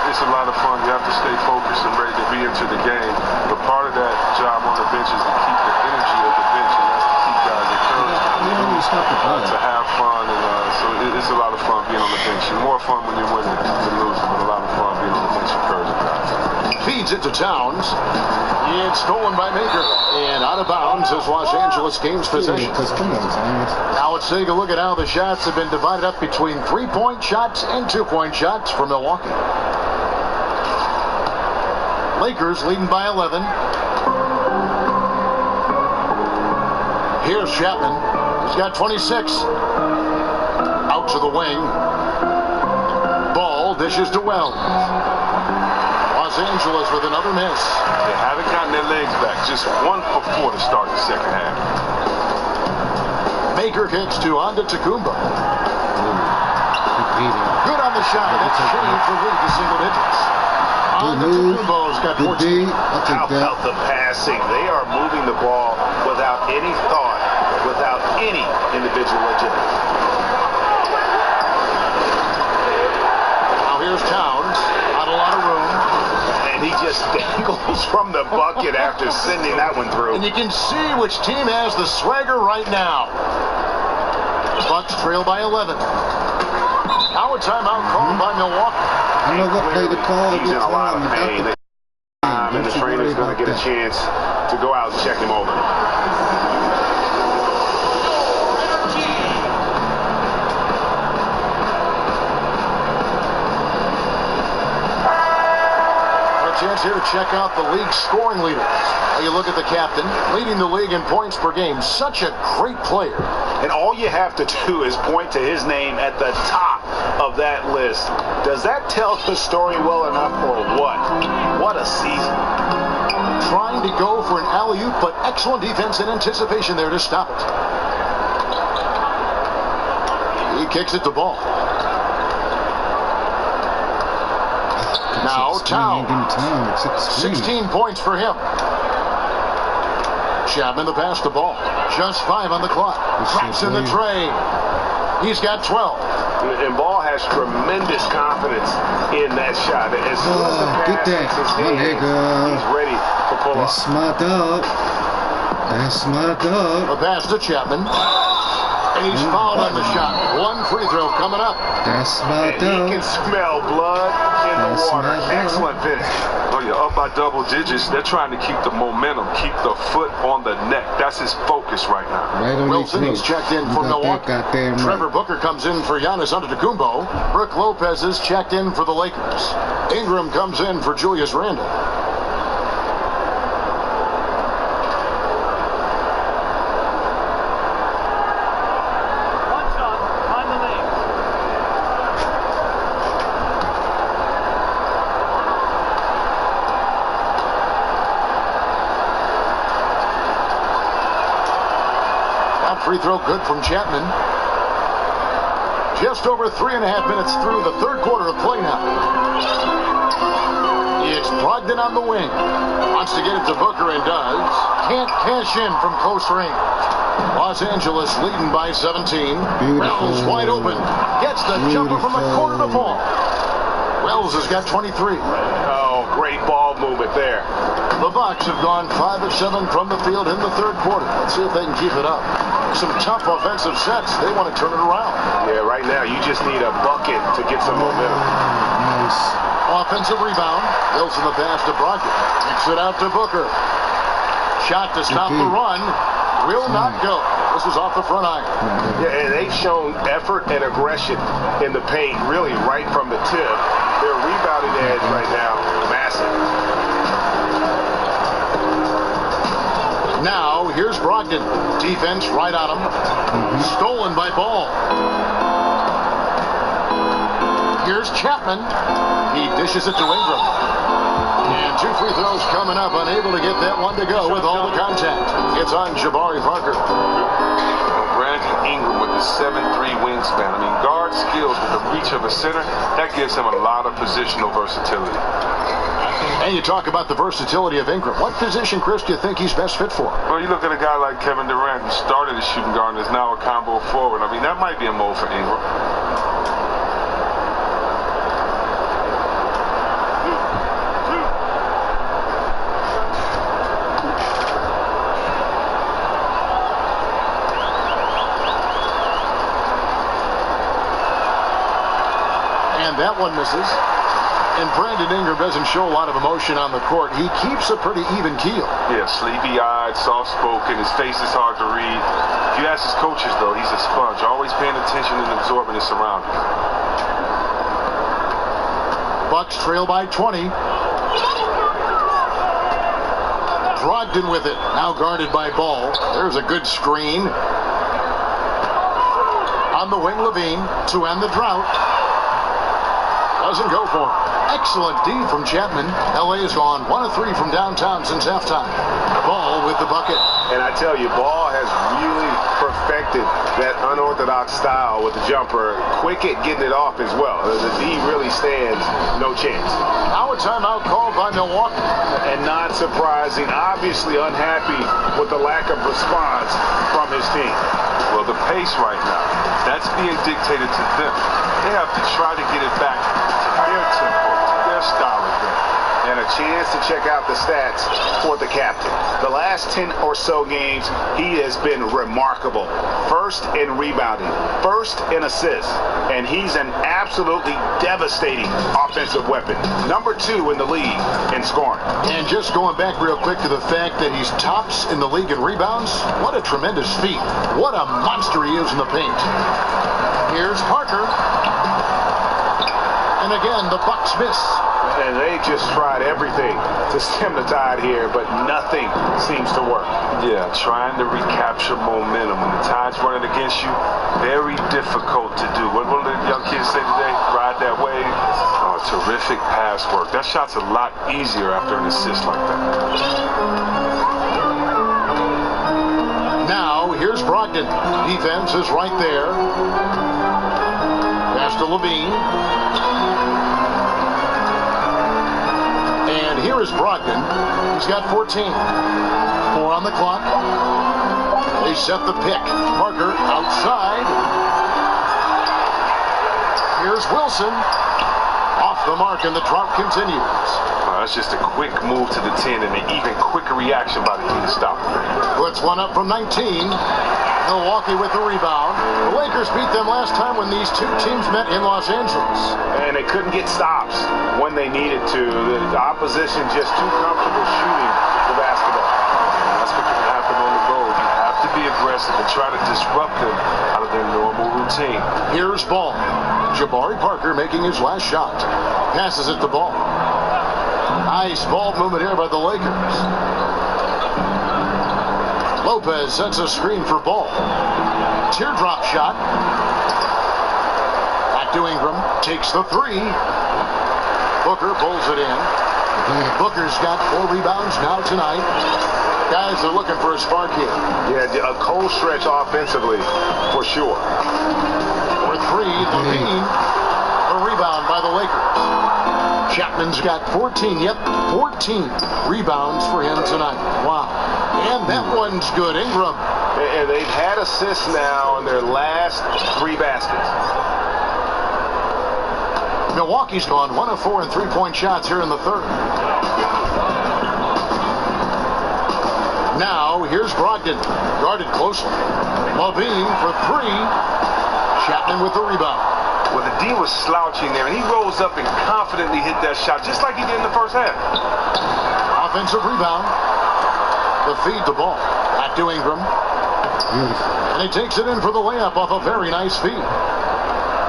it's a lot of fun. You have to stay focused and ready to re-enter the game, but part of that job on the bench is to keep the energy of the bench, and that's to keep guys encouraged to have fun and So it's a lot of fun being on the bench. More fun when you're winning than losing, but a lot of fun being on the bench for Curry. Feeds it to Towns. It's stolen by Maker. And out of bounds as Los Angeles gains possession. Now let's take a look at how the shots have been divided up between 3-point shots and 2-point shots for Milwaukee. Lakers leading by 11. Here's Chapman. He's got 26. Out to the wing. Ball dishes to Wells. Los Angeles with another miss. They haven't gotten their legs back. Just 1 for 4 to start the second half. Maker kicks to Antetokounmpo. Good on the shot. That's changed the lead to single digits. Antetokounmpo's got 14. How about the passing? They are moving the ball without any thought, without any individual agility. Now here's Towns. Not a lot of room. And he just dangles from the bucket after sending that one through. And you can see which team has the swagger right now. Bucks trail by 11. Now a timeout called by Milwaukee. I know what play to call. He's in a lot of pain. And the trainer's going to get a chance to go out and check him over. Chance here to check out the league's scoring leaders. You look at the captain, leading the league in points per game. Such a great player. And all you have to do is point to his name at the top of that list. Does that tell the story well enough or what? What a season. Trying to go for an alley-oop, but excellent defense and anticipation there to stop it. He kicks it to Ball. Now Towns. 16 points for him. Chapman the pass to Ball. Just 5 on the clock. Drops in the tray. He's got 12. And Ball has tremendous confidence in that shot. As soon as the pass hits his hand, he's ready to pull up. That's my dog. That's my dog. The pass to Chapman. And he's fouled on the shot. 1 free throw coming up. That's my dog. He can smell blood in the water. Excellent finish. Oh, you're up by double digits. They're trying to keep the momentum, keep the foot on the neck. That's his focus right now. Right on Wilson is checked in for Milwaukee. Trevor Booker comes in for Giannis Antetokounmpo. Brook Lopez is checked in for the Lakers. Ingram comes in for Julius Randle. Free throw good from Chapman. Just over 3.5 minutes through the third quarter of play now. It's Brogdon on the wing. Wants to get it to Booker and does. Can't cash in from close range. Los Angeles leading by 17. Wells wide open. Gets the jumper from the corner to Ball. Wells has got 23. Oh, great ball movement there. The Bucks have gone 5 of 7 from the field in the third quarter. Let's see if they can keep it up. Some tough offensive sets. They want to turn it around. Yeah, right now you just need a bucket to get some momentum. Nice. Offensive rebound. Wilson the pass to Brogdon. Kicks it out to Booker. Shot to stop the run. Will not go. This is off the front iron. Yeah, and they've shown effort and aggression in the paint, really right from the tip. Their rebounding edge right now, massive. Now, here's Brogdon. Defense right on him. Stolen by Ball. Here's Chapman. He dishes it to Ingram. And 2 free throws coming up. Unable to get that one to go with all the contact. It's on Jabari Parker. Brandon Ingram with the 7'3" wingspan. I mean, guard skills with the reach of a center, that gives him a lot of positional versatility. And you talk about the versatility of Ingram. What position, Chris, do you think he's best fit for? Well, you look at a guy like Kevin Durant, who started as shooting guard and is now a combo forward. I mean, that might be a mold for Ingram. And that one misses. And Brandon Ingram doesn't show a lot of emotion on the court. He keeps a pretty even keel. Yeah, sleepy-eyed, soft-spoken. His face is hard to read. If you ask his coaches, though, he's a sponge, always paying attention and absorbing his surroundings. Bucks trail by 20. Brogdon with it, now guarded by Ball. There's a good screen. On the wing, Levine to end the drought. Doesn't go for him. Excellent D from Chapman. LA has gone 1 of 3 from downtown since halftime. Ball with the bucket. And I tell you, Ball has really perfected that unorthodox style with the jumper. Quick at getting it off as well. The D really stands no chance. Now a timeout called by Milwaukee. And not surprising, obviously unhappy with the lack of response from his team. Well, the pace right now, that's being dictated to them. They have to try to get it back to their tempo, to their style of game. And a chance to check out the stats for the captain. The last 10 or so games, he has been remarkable. First in rebounding, first in assists, and he's an absolutely devastating offensive weapon. Number 2 in the league in scoring. And just going back real quick to the fact that he's tops in the league in rebounds, what a tremendous feat. What a monster he is in the paint. Here's Parker. And again, the Bucks miss. And they just tried everything to stem the tide here, but nothing seems to work. Yeah, trying to recapture momentum. When the tide's running against you, very difficult to do. What will the young kids say today? Ride that wave. Oh, terrific pass work. That shot's a lot easier after an assist like that. Now, here's Brogdon. Defense is right there. Pass to Levine. And here is Brogdon. He's got 14. 4 on the clock. They set the pick. Parker outside. Here's Wilson. Off the mark, and the drought continues. That's just a quick move to the 10 and an even quicker reaction by the team to stop it. Puts one up from 19. Milwaukee with the rebound. The Lakers beat them last time when these two teams met in Los Angeles. And they couldn't get stops when they needed to. The opposition just too comfortable shooting the basketball. And that's what can happen on the road. You have to be aggressive and try to disrupt them out of their normal routine. Here's Ball. Jabari Parker making his last shot. Passes it to Ball. Nice ball movement here by the Lakers. Lopez sets a screen for Ball. Teardrop shot. Back to Ingram. Takes the 3. Booker pulls it in. Booker's got 4 rebounds now tonight. Guys are looking for a spark here. Yeah, a cold stretch offensively, for sure. For 3, Levine. A rebound by the Lakers. Chapman's got 14. Yep, 14 rebounds for him tonight. Wow. And that one's good. Ingram. And they've had assists now in their last 3 baskets. Milwaukee's gone 1 of 4 in 3-point shots here in the third. Now, here's Brogdon. Guarded closely. Levine for 3. Chapman with the rebound. Well, the D was slouching there, and he rose up and confidently hit that shot, just like he did in the first half. Offensive rebound. The feed the ball. Back to Ingram. And he takes it in for the layup off a very nice feed.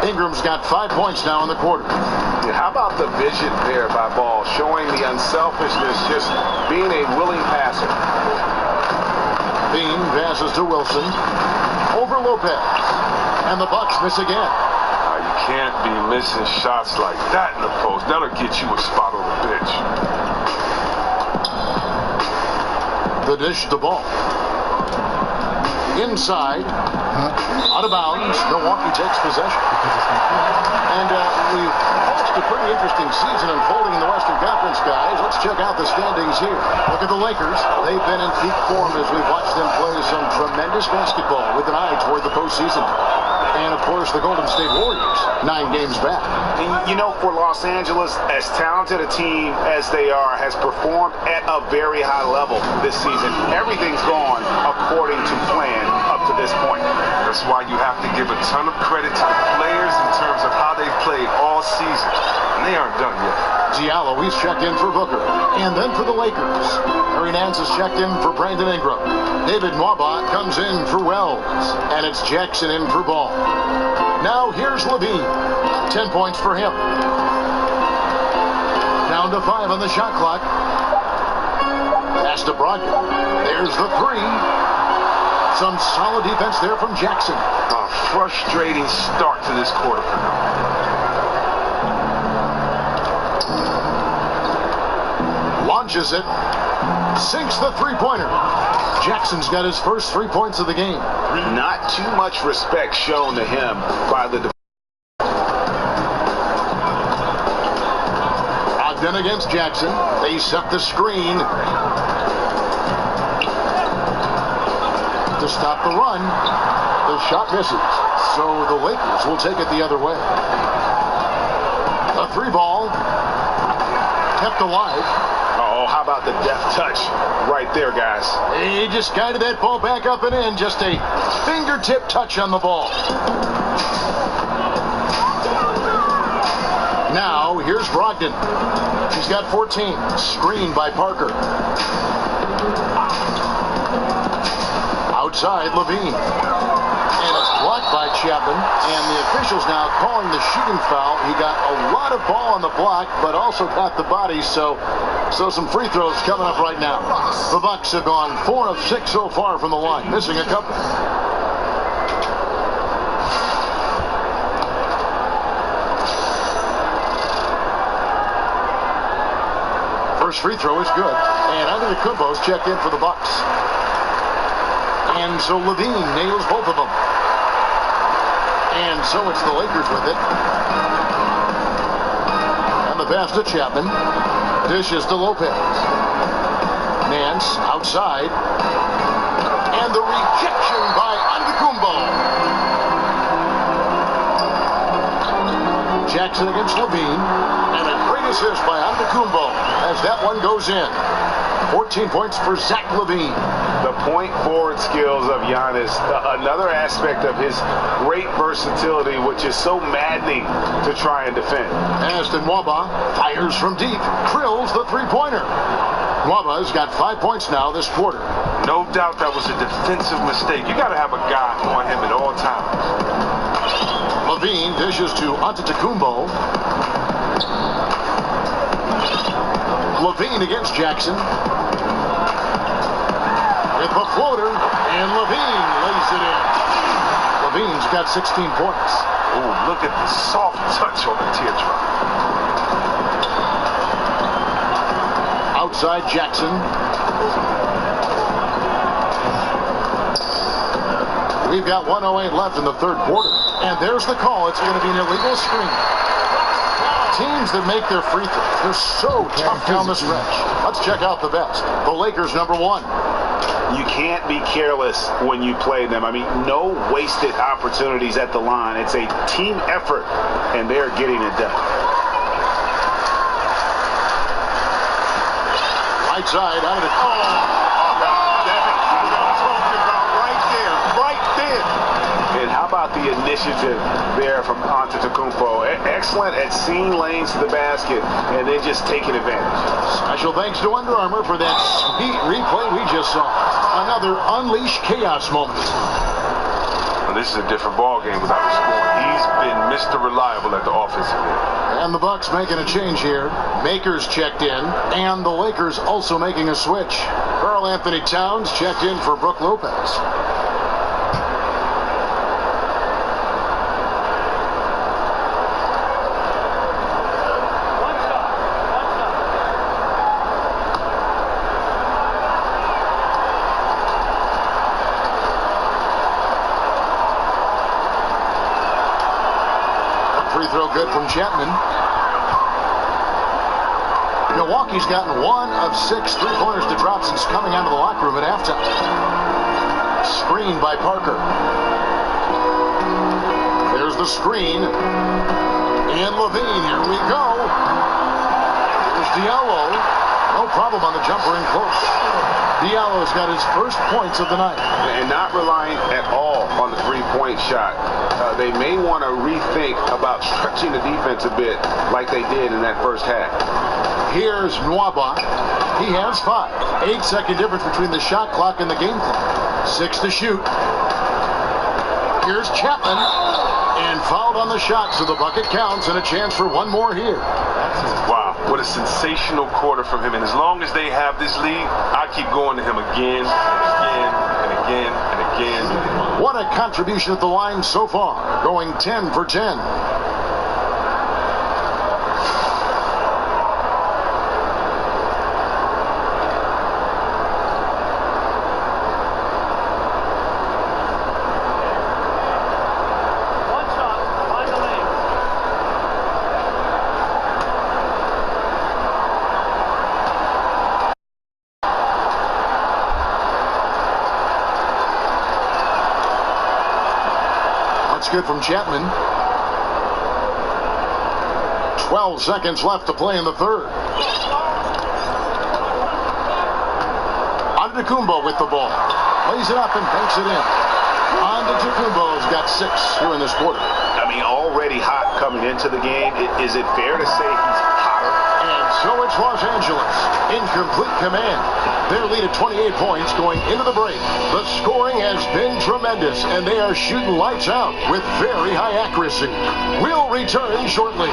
Ingram's got 5 points now in the quarter. How about the vision there by Ball, showing the unselfishness, just being a willing passer. Bean passes to Wilson. Over Lopez. And the Bucks miss again. You can't be missing shots like that in the post. That'll get you a spot on the bench. The dish, the ball. Inside. Out of bounds. Milwaukee takes possession. And we've watched a pretty interesting season unfolding in the Western Conference, guys. Let's check out the standings here. Look at the Lakers. They've been in peak form as we've watched them play some tremendous basketball with an eye toward the postseason. And, of course, the Golden State Warriors, 9 games back. And, you know, for Los Angeles, as talented a team as they are, has performed at a very high level this season. Everything's gone according to plan up to this point. That's why you have to give a ton of credit to the players in terms of how they've played all season. And they aren't done yet. Diallo, he's checked in for Booker. And then for the Lakers, Harry Nance is checked in for Brandon Ingram. David Nwaba comes in for Wells. And it's Jackson in for Ball. Now here's Levine. 10 points for him. Down to 5 on the shot clock. Pass to Brogdon. There's the 3. Some solid defense there from Jackson. A frustrating start to this quarter for them. Launches it. Sinks the three-pointer. Jackson's got his first 3 points of the game. Not too much respect shown to him by the Brogdon against Jackson. They set the screen to stop the run. The shot misses. So the Lakers will take it the other way. A 3-ball kept alive. Oh, how about the deft touch right there, guys? He just guided that ball back up and in. Just a fingertip touch on the ball. Now, here's Brogdon. He's got 14. Screened by Parker. Outside, Levine. And it's blocked by Chapman. And the officials now calling the shooting foul. He got a lot of ball on the block, but also got the body. So some free throws coming up right now. The Bucks have gone 4 of 6 so far from the line, missing a couple. First free throw is good. And Antetokounmpo's checked in for the Bucks. And so Levine nails both of them. And so it's the Lakers with it. And the pass to Chapman. Dishes to Lopez. Nance outside. And the rejection by Antetokounmpo. Jackson against Levine. And a great assist by Antetokounmpo as that one goes in. 14 points for Zach Levine. The point forward skills of Giannis, another aspect of his great versatility, which is so maddening to try and defend. Aston Nwaba fires from deep, drills the three-pointer. Nwaba's got 5 points now this quarter. No doubt that was a defensive mistake. You got to have a guy on him at all times. Levine dishes to Antetokounmpo. Levine against Jackson. With the floater, and Levine lays it in. Levine's got 16 points. Oh, look at the soft touch on the teardrop. Outside Jackson. We've got 1:08 left in the third quarter. And there's the call. It's going to be an illegal screen. Teams that make their free throws, they're so tough down the stretch. Let's check out the best. The Lakers, number 1. You can't be careless when you play them. I mean, no wasted opportunities at the line. It's a team effort, and they're getting it done. Right side, out of the... And how about the initiative there from Antetokounmpo? Excellent at seeing lanes to the basket and then just taking advantage. Special thanks to Under Armour for that sweet replay we just saw. Another unleash chaos moment. Well, this is a different ball game without the score. He's been Mr. Reliable at the offensive end. And the Bucks making a change here. Makers checked in, and the Lakers also making a switch. Karl Anthony Towns checked in for Brook Lopez. Free throw good from Chapman. Milwaukee's gotten 1 of 6 three-pointers to drop since coming out of the locker room at halftime. Screen by Parker. There's the screen. And Levine, here we go. There's Diallo. No problem on the jumper in close. Diallo's got his first points of the night. And not relying at all on the three-point shot. They may want to rethink about stretching the defense a bit like they did in that first half. Here's Nwaba. He has 5. 8-second difference between the shot clock and the game clock. 6 to shoot. Here's Chapman. And fouled on the shot, so the bucket counts and a chance for one more here. Wow, what a sensational quarter from him. And as long as they have this lead, I keep going to him again and again and again and again. What a contribution at the line so far, going 10 for 10. Good from Chapman. 12 seconds left to play in the third. Antetokounmpo with the ball. Lays it up and banks it in. Antetokounmpo's got 6 here in this quarter. I mean, already hot coming into the game. Is it fair to say he's hotter? And so it's Los Angeles in complete command. Their lead at 28 points going into the break. The scoring has been tremendous, and they are shooting lights out with very high accuracy. We'll return shortly.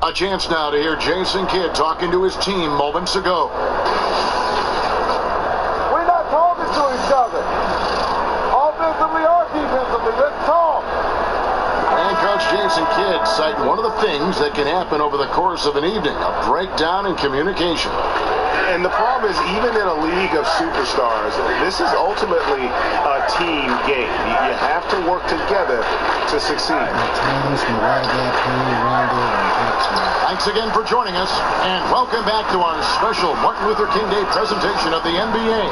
A chance now to hear Jason Kidd talking to his team moments ago. We're not talking to each other. Offensively or defensively, let's talk. And Coach Jason Kidd citing one of the things that can happen over the course of an evening, a breakdown in communication. And the problem is, even in a league of superstars, this is ultimately a team game. You have to work together to succeed. Thanks again for joining us, and welcome back to our special Martin Luther King Day presentation of the NBA.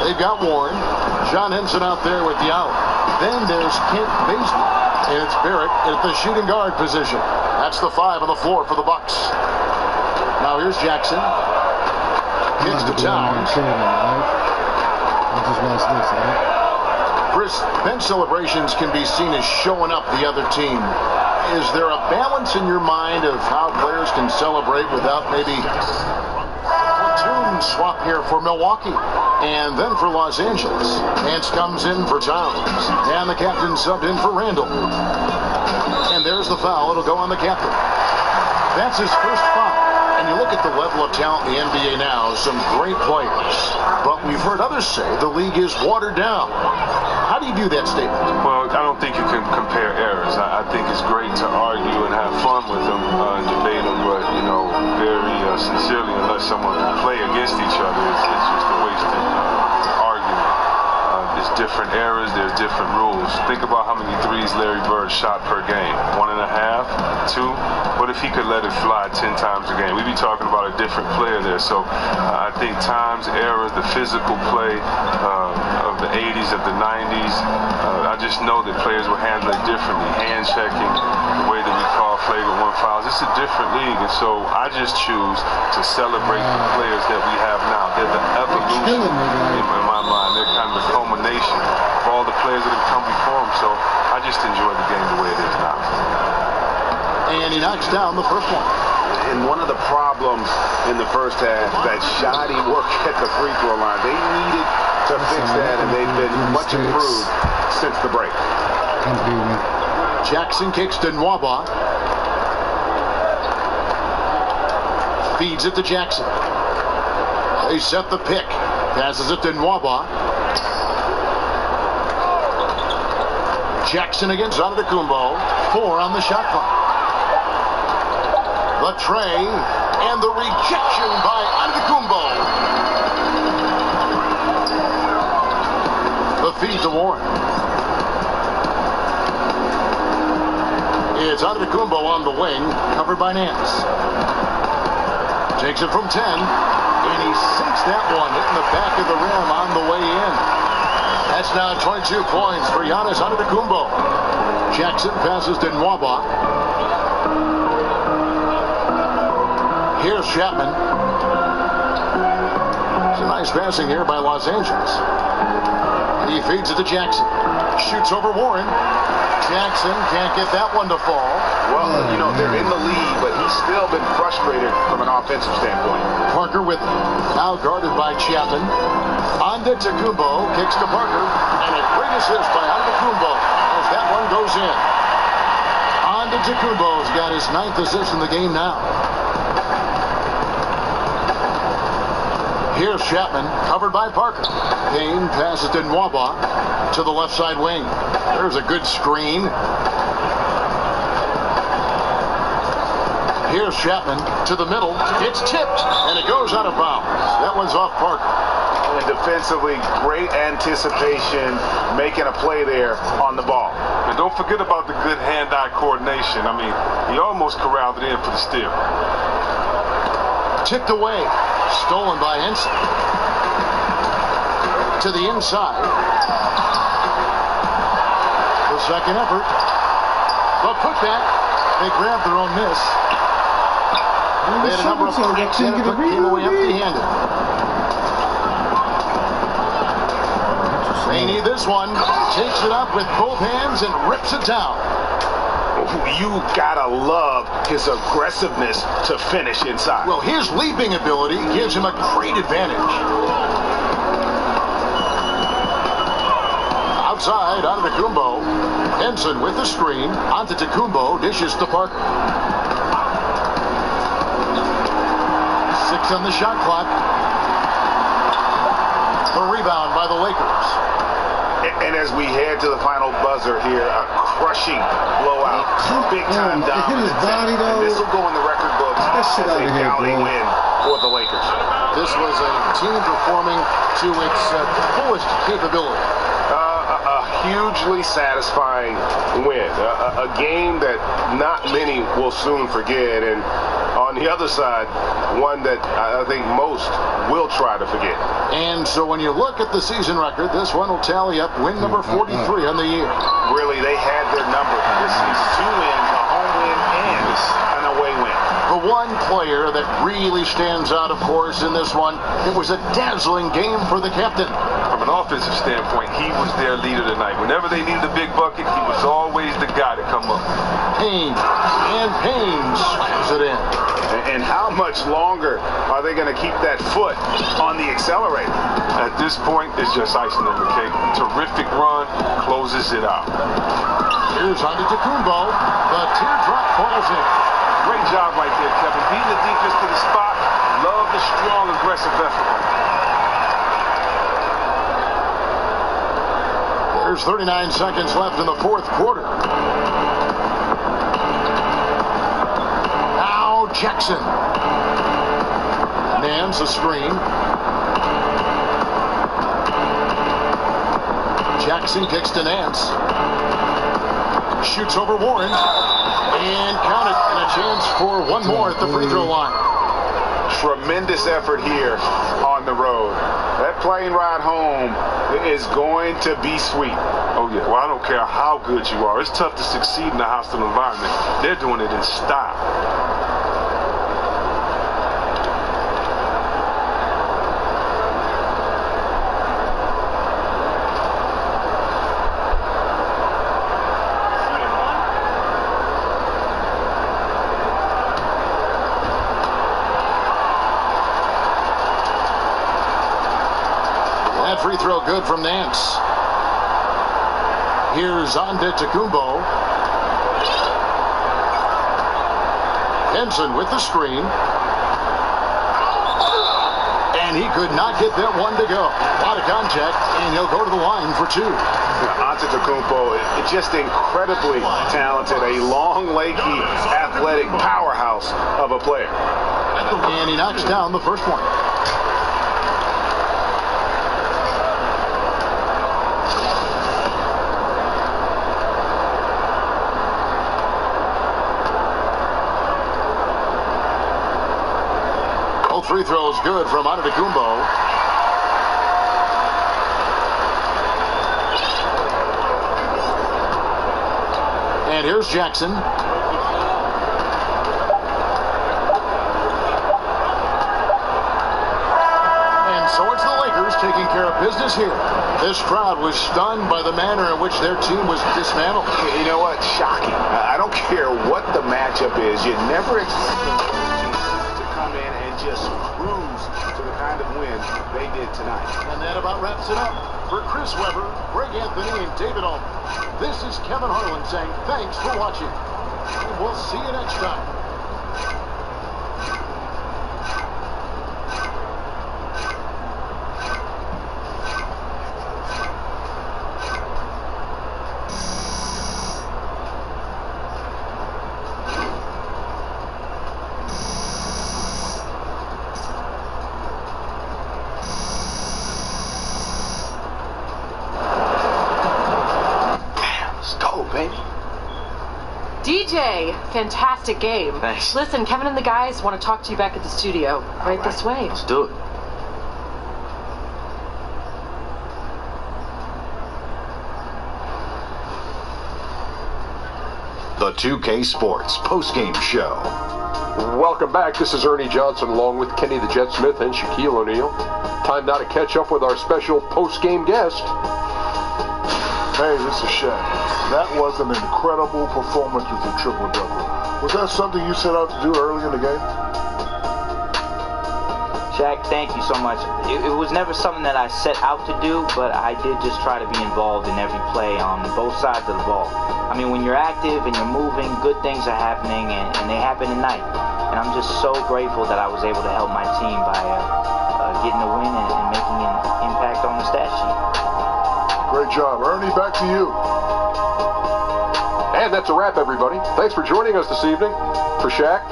They've got Warren, John Henson out there with Diallo. Then there's Kent Bazemore, and it's Barrett at the shooting guard position. That's the 5 on the floor for the Bucks. Now here's Jackson. Gets to Towns. Chris, bench celebrations can be seen as showing up the other team. Is there a balance in your mind of how players can celebrate without maybe platoon swap here for Milwaukee and then for Los Angeles? Nance comes in for Towns, and the captain subbed in for Randall. And there's the foul. It'll go on the captain. That's his first foul. And you look at the level of talent in the NBA now, some great players. But we've heard others say the league is watered down. How do you view that statement? Well, I don't think you can compare errors. I think it's great to argue and have fun with them and debate them, but, you know, very sincerely, unless someone play against each other, it's just a wasted argument. There's different eras, there's different rules. Think about how many threes Larry Bird shot per game. 1.5, 2. What if he could let it fly 10 times a game? We'd be talking about a different player there. So I think times, eras, the physical play of the 80s, of the 90s, I just know that players will handle it differently. Hand checking, the way that we call flagrant 1 fouls. It's a different league, and so I just choose to celebrate the players that we have now. They're the evolution in my mind. They're kind of the culmination of all the players that have come before them. So I just enjoy the game the way it is now. And he knocks down the first one. And one of the problems in the first half, that shoddy work at the free throw line. They needed to fix that, and they've been much improved since the break. Jackson kicks to Nwaba. Feeds it to Jackson. They set the pick. Passes it to Nwaba. Jackson against Antetokounmpo. 4 on the shot clock. The tray and the rejection by Antetokounmpo. The feed to Warren. It's Antetokounmpo on the wing, covered by Nance. Takes it from 10, and he sinks that one, hitting the back of the rim on the way in. That's now 22 points for Giannis Antetokounmpo. Jackson passes to Nwaba. Here's Chapman. It's a nice passing here by Los Angeles. He feeds it to Jackson. Shoots over Warren. Jackson can't get that one to fall. Well, you know, they're in the lead, but he's still been frustrated from an offensive standpoint. Parker with him. Now guarded by Chapman. Antetokounmpo kicks to Parker. And a great assist by Antetokounmpo as that one goes in. Antetokounmpo's got his 9th assist in the game now. Here's Chapman, covered by Parker. Payne passes to Nwaba to the left side wing. There's a good screen. Here's Chapman to the middle. It's tipped, and it goes out of bounds. That one's off Parker. And defensively, great anticipation, making a play there on the ball. And don't forget about the good hand-eye coordination. I mean, he almost corralled it in for the steal. Tipped away. Stolen by Henson. To the inside. The second effort. The putback. They grabbed their own miss. They had a number of breaks in it, but came away empty-handed. They need this one. Takes it up with both hands and rips it down. You gotta love his aggressiveness to finish inside. Well, his leaping ability gives him a great advantage. Outside, Antetokounmpo. Henson with the screen. Antetokounmpo dishes to Parker. 6 on the shot clock. The rebound by the Lakers. And as we head to the final buzzer here, a crushing blowout, big-time dominance. And this will go in the record books as a valley win for the Lakers. This was a team performing to its fullest capability. A hugely satisfying win. A game that not many will soon forget. And on the other side, one that I think most will try to forget. And so when you look at the season record, this one will tally up win number 43 on the year. Really, they had their number this season. 2 wins, a home win, and an away win. The one player that really stands out, of course, in this one, it was a dazzling game for the captain. From an offensive standpoint, he was their leader tonight. Whenever they needed a big bucket, he was always the guy to come up. Payne slams it in. And how much longer are they going to keep that foot on the accelerator? At this point, it's just icing on the cake. Terrific run, closes it out. Here's Antetokounmpo. The teardrop falls in. Great job right there, Kevin. Beating the defense to the spot. Love the strong, aggressive effort. There's 39 seconds left in the fourth quarter. Now Jackson. Nance a screen. Jackson kicks to Nance. Shoots over Warren. And count it. And a chance for one more at the free throw line. Tremendous effort here on the road. That plane ride home is going to be sweet. Oh, yeah. Well, I don't care how good you are. It's tough to succeed in a hostile environment. They're doing it in style. Free throw good from Nance. Here's Antetokounmpo. Henson with the screen. And he could not get that one to go. A lot of contact, and he'll go to the line for 2. Antetokounmpo is just incredibly talented, a long, lanky, athletic powerhouse of a player. And he knocks down the first one. free throw is good from Antetokounmpo. And here's Jackson. And so it's the Lakers taking care of business here. This crowd was stunned by the manner in which their team was dismantled. You know what? Shocking. I don't care what the matchup is. You never expect them to come in and just cruise to the kind of win they did tonight. And that about wraps it up. For Chris Webber, Greg Anthony, and David Allman, this is Kevin Harlan saying thanks for watching. And we'll see you next time. DJ, fantastic game. Thanks. Listen, Kevin and the guys want to talk to you back at the studio. Right this way. Let's do it. The 2K Sports postgame show. Welcome back. This is Ernie Johnson along with Kenny the Jet Smith and Shaquille O'Neal. Time now to catch up with our special postgame guest. Hey, this is Shaq. That was an incredible performance with the triple-double. Was that something you set out to do early in the game? Shaq, thank you so much. It was never something that I set out to do, but I did just try to be involved in every play on both sides of the ball. I mean, when you're active and you're moving, good things are happening, and they happen tonight. And I'm just so grateful that I was able to help my team by getting a win and making an impact on the stat sheet. Great job. Ernie, back to you. And that's a wrap, everybody. Thanks for joining us this evening. For Shaq,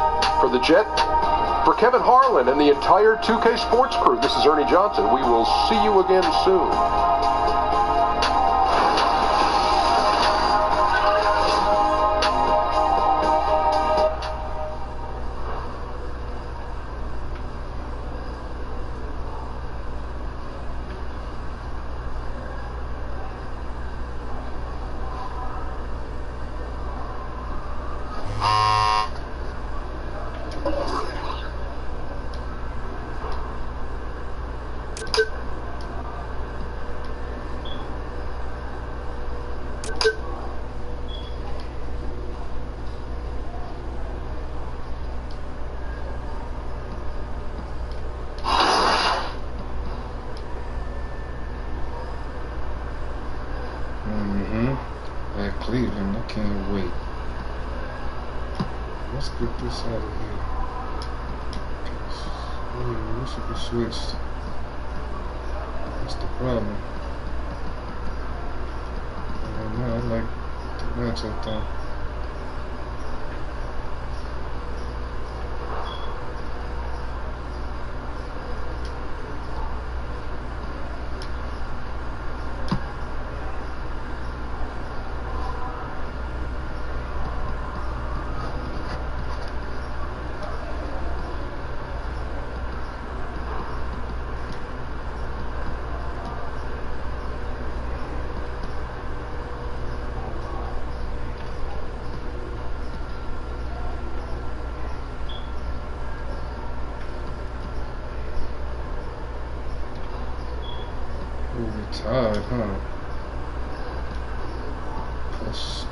for the Jet, for Kevin Harlan and the entire 2K Sports crew, this is Ernie Johnson. We will see you again soon. Cleveland, I can't wait. Let's get this out of here. We should be switched. That's the problem. I like the matchup though. Tied, huh? Plus.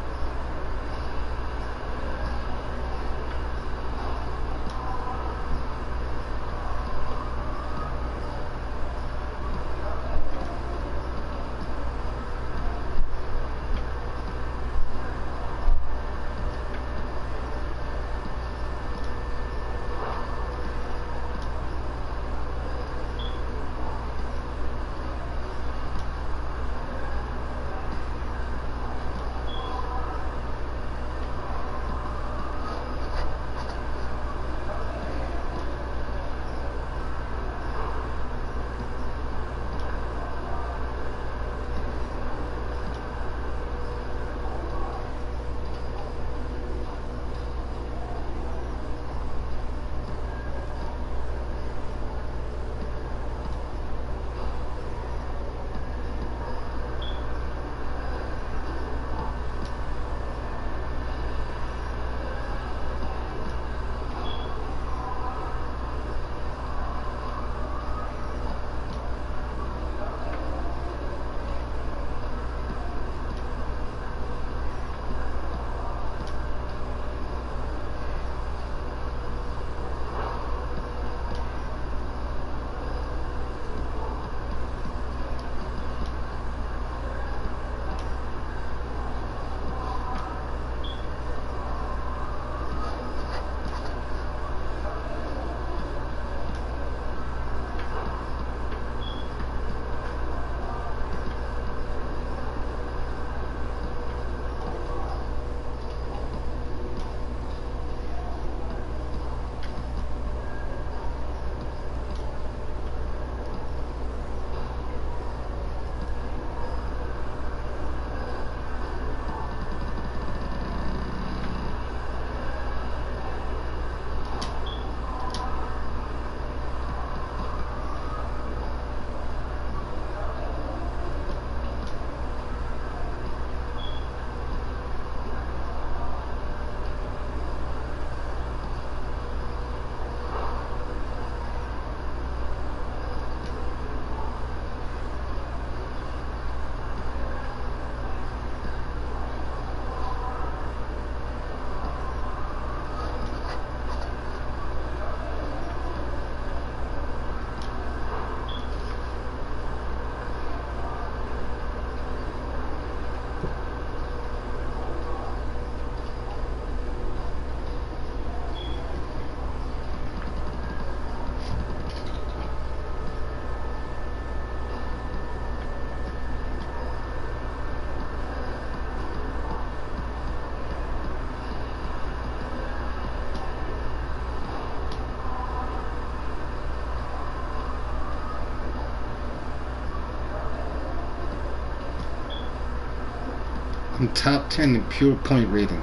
I'm top 10 in pure point rating.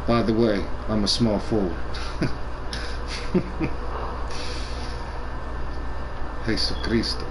By the way, I'm a small forward. Jesucristo.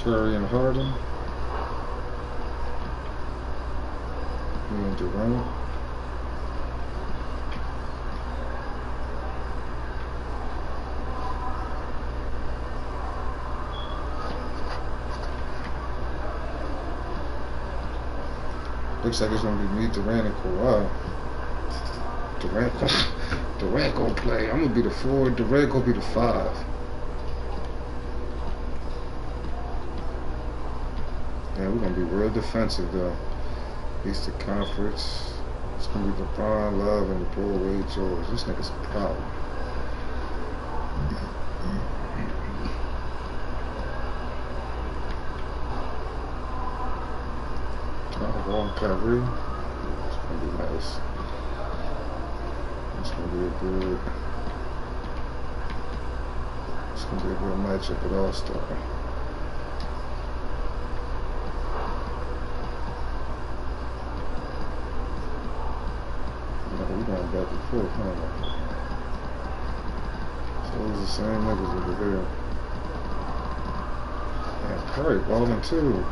Curry and Harden. And Durant. Looks like it's gonna be me, Durant, and Kawhi. Durant gonna play. I'm gonna be the 4. Durant gonna be the 5. Yeah, we're gonna be real defensive though. Eastern Conference. It's gonna be LeBron, Love, and the Paul Wade George. This nigga's a problem. Wrong Kyrie. It's gonna be nice. It's gonna be a good matchup at All-Star. We're going back and forth, huh? So it's the same niggas over there. And Curry balling too.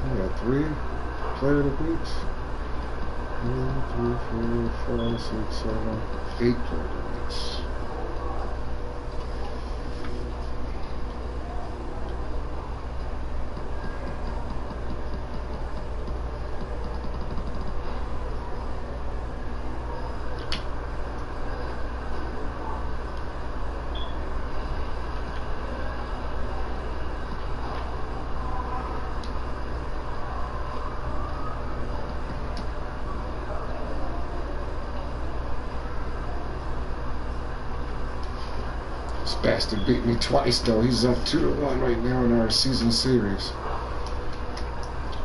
We got 3 player of the weeks. 1, 2, 3, 4, 5, 6, 7, 8 player of the weeks. This bastard beat me twice though. He's up 2-1 right now in our season series.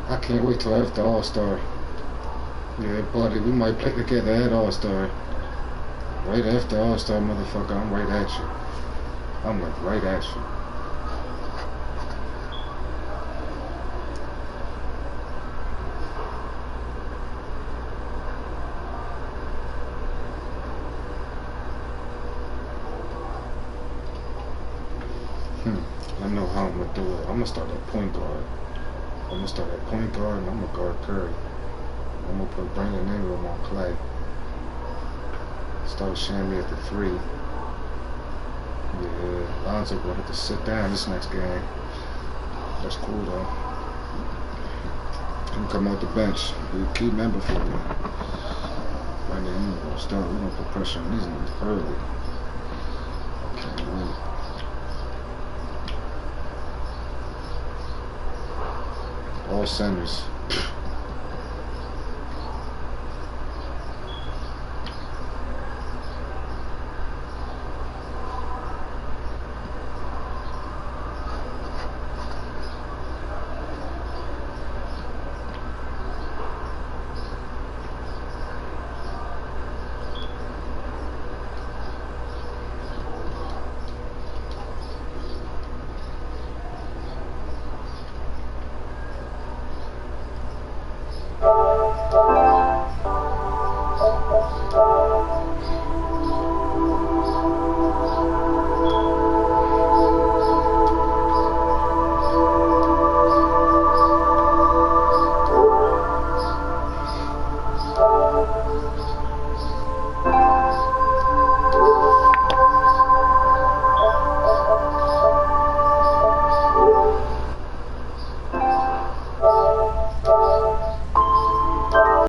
I can't wait till after All-Star. Yeah, buddy, we might play together at All-Star. Right after All-Star, motherfucker, I'm right at you. I'm like right at you. I know how I'm gonna do it. I'm gonna start at point guard. I'm gonna start at point guard and I'm gonna guard Curry. I'm gonna put Brandon Ingram on Clay. Start Shammy at the 3. Yeah, Lonzo gonna have to sit down this next game. That's cool though. He can come off the bench. Be a key member for me. Brandon Ingram gonna start. We're gonna put pressure on these niggas early. Can't wait. All centers.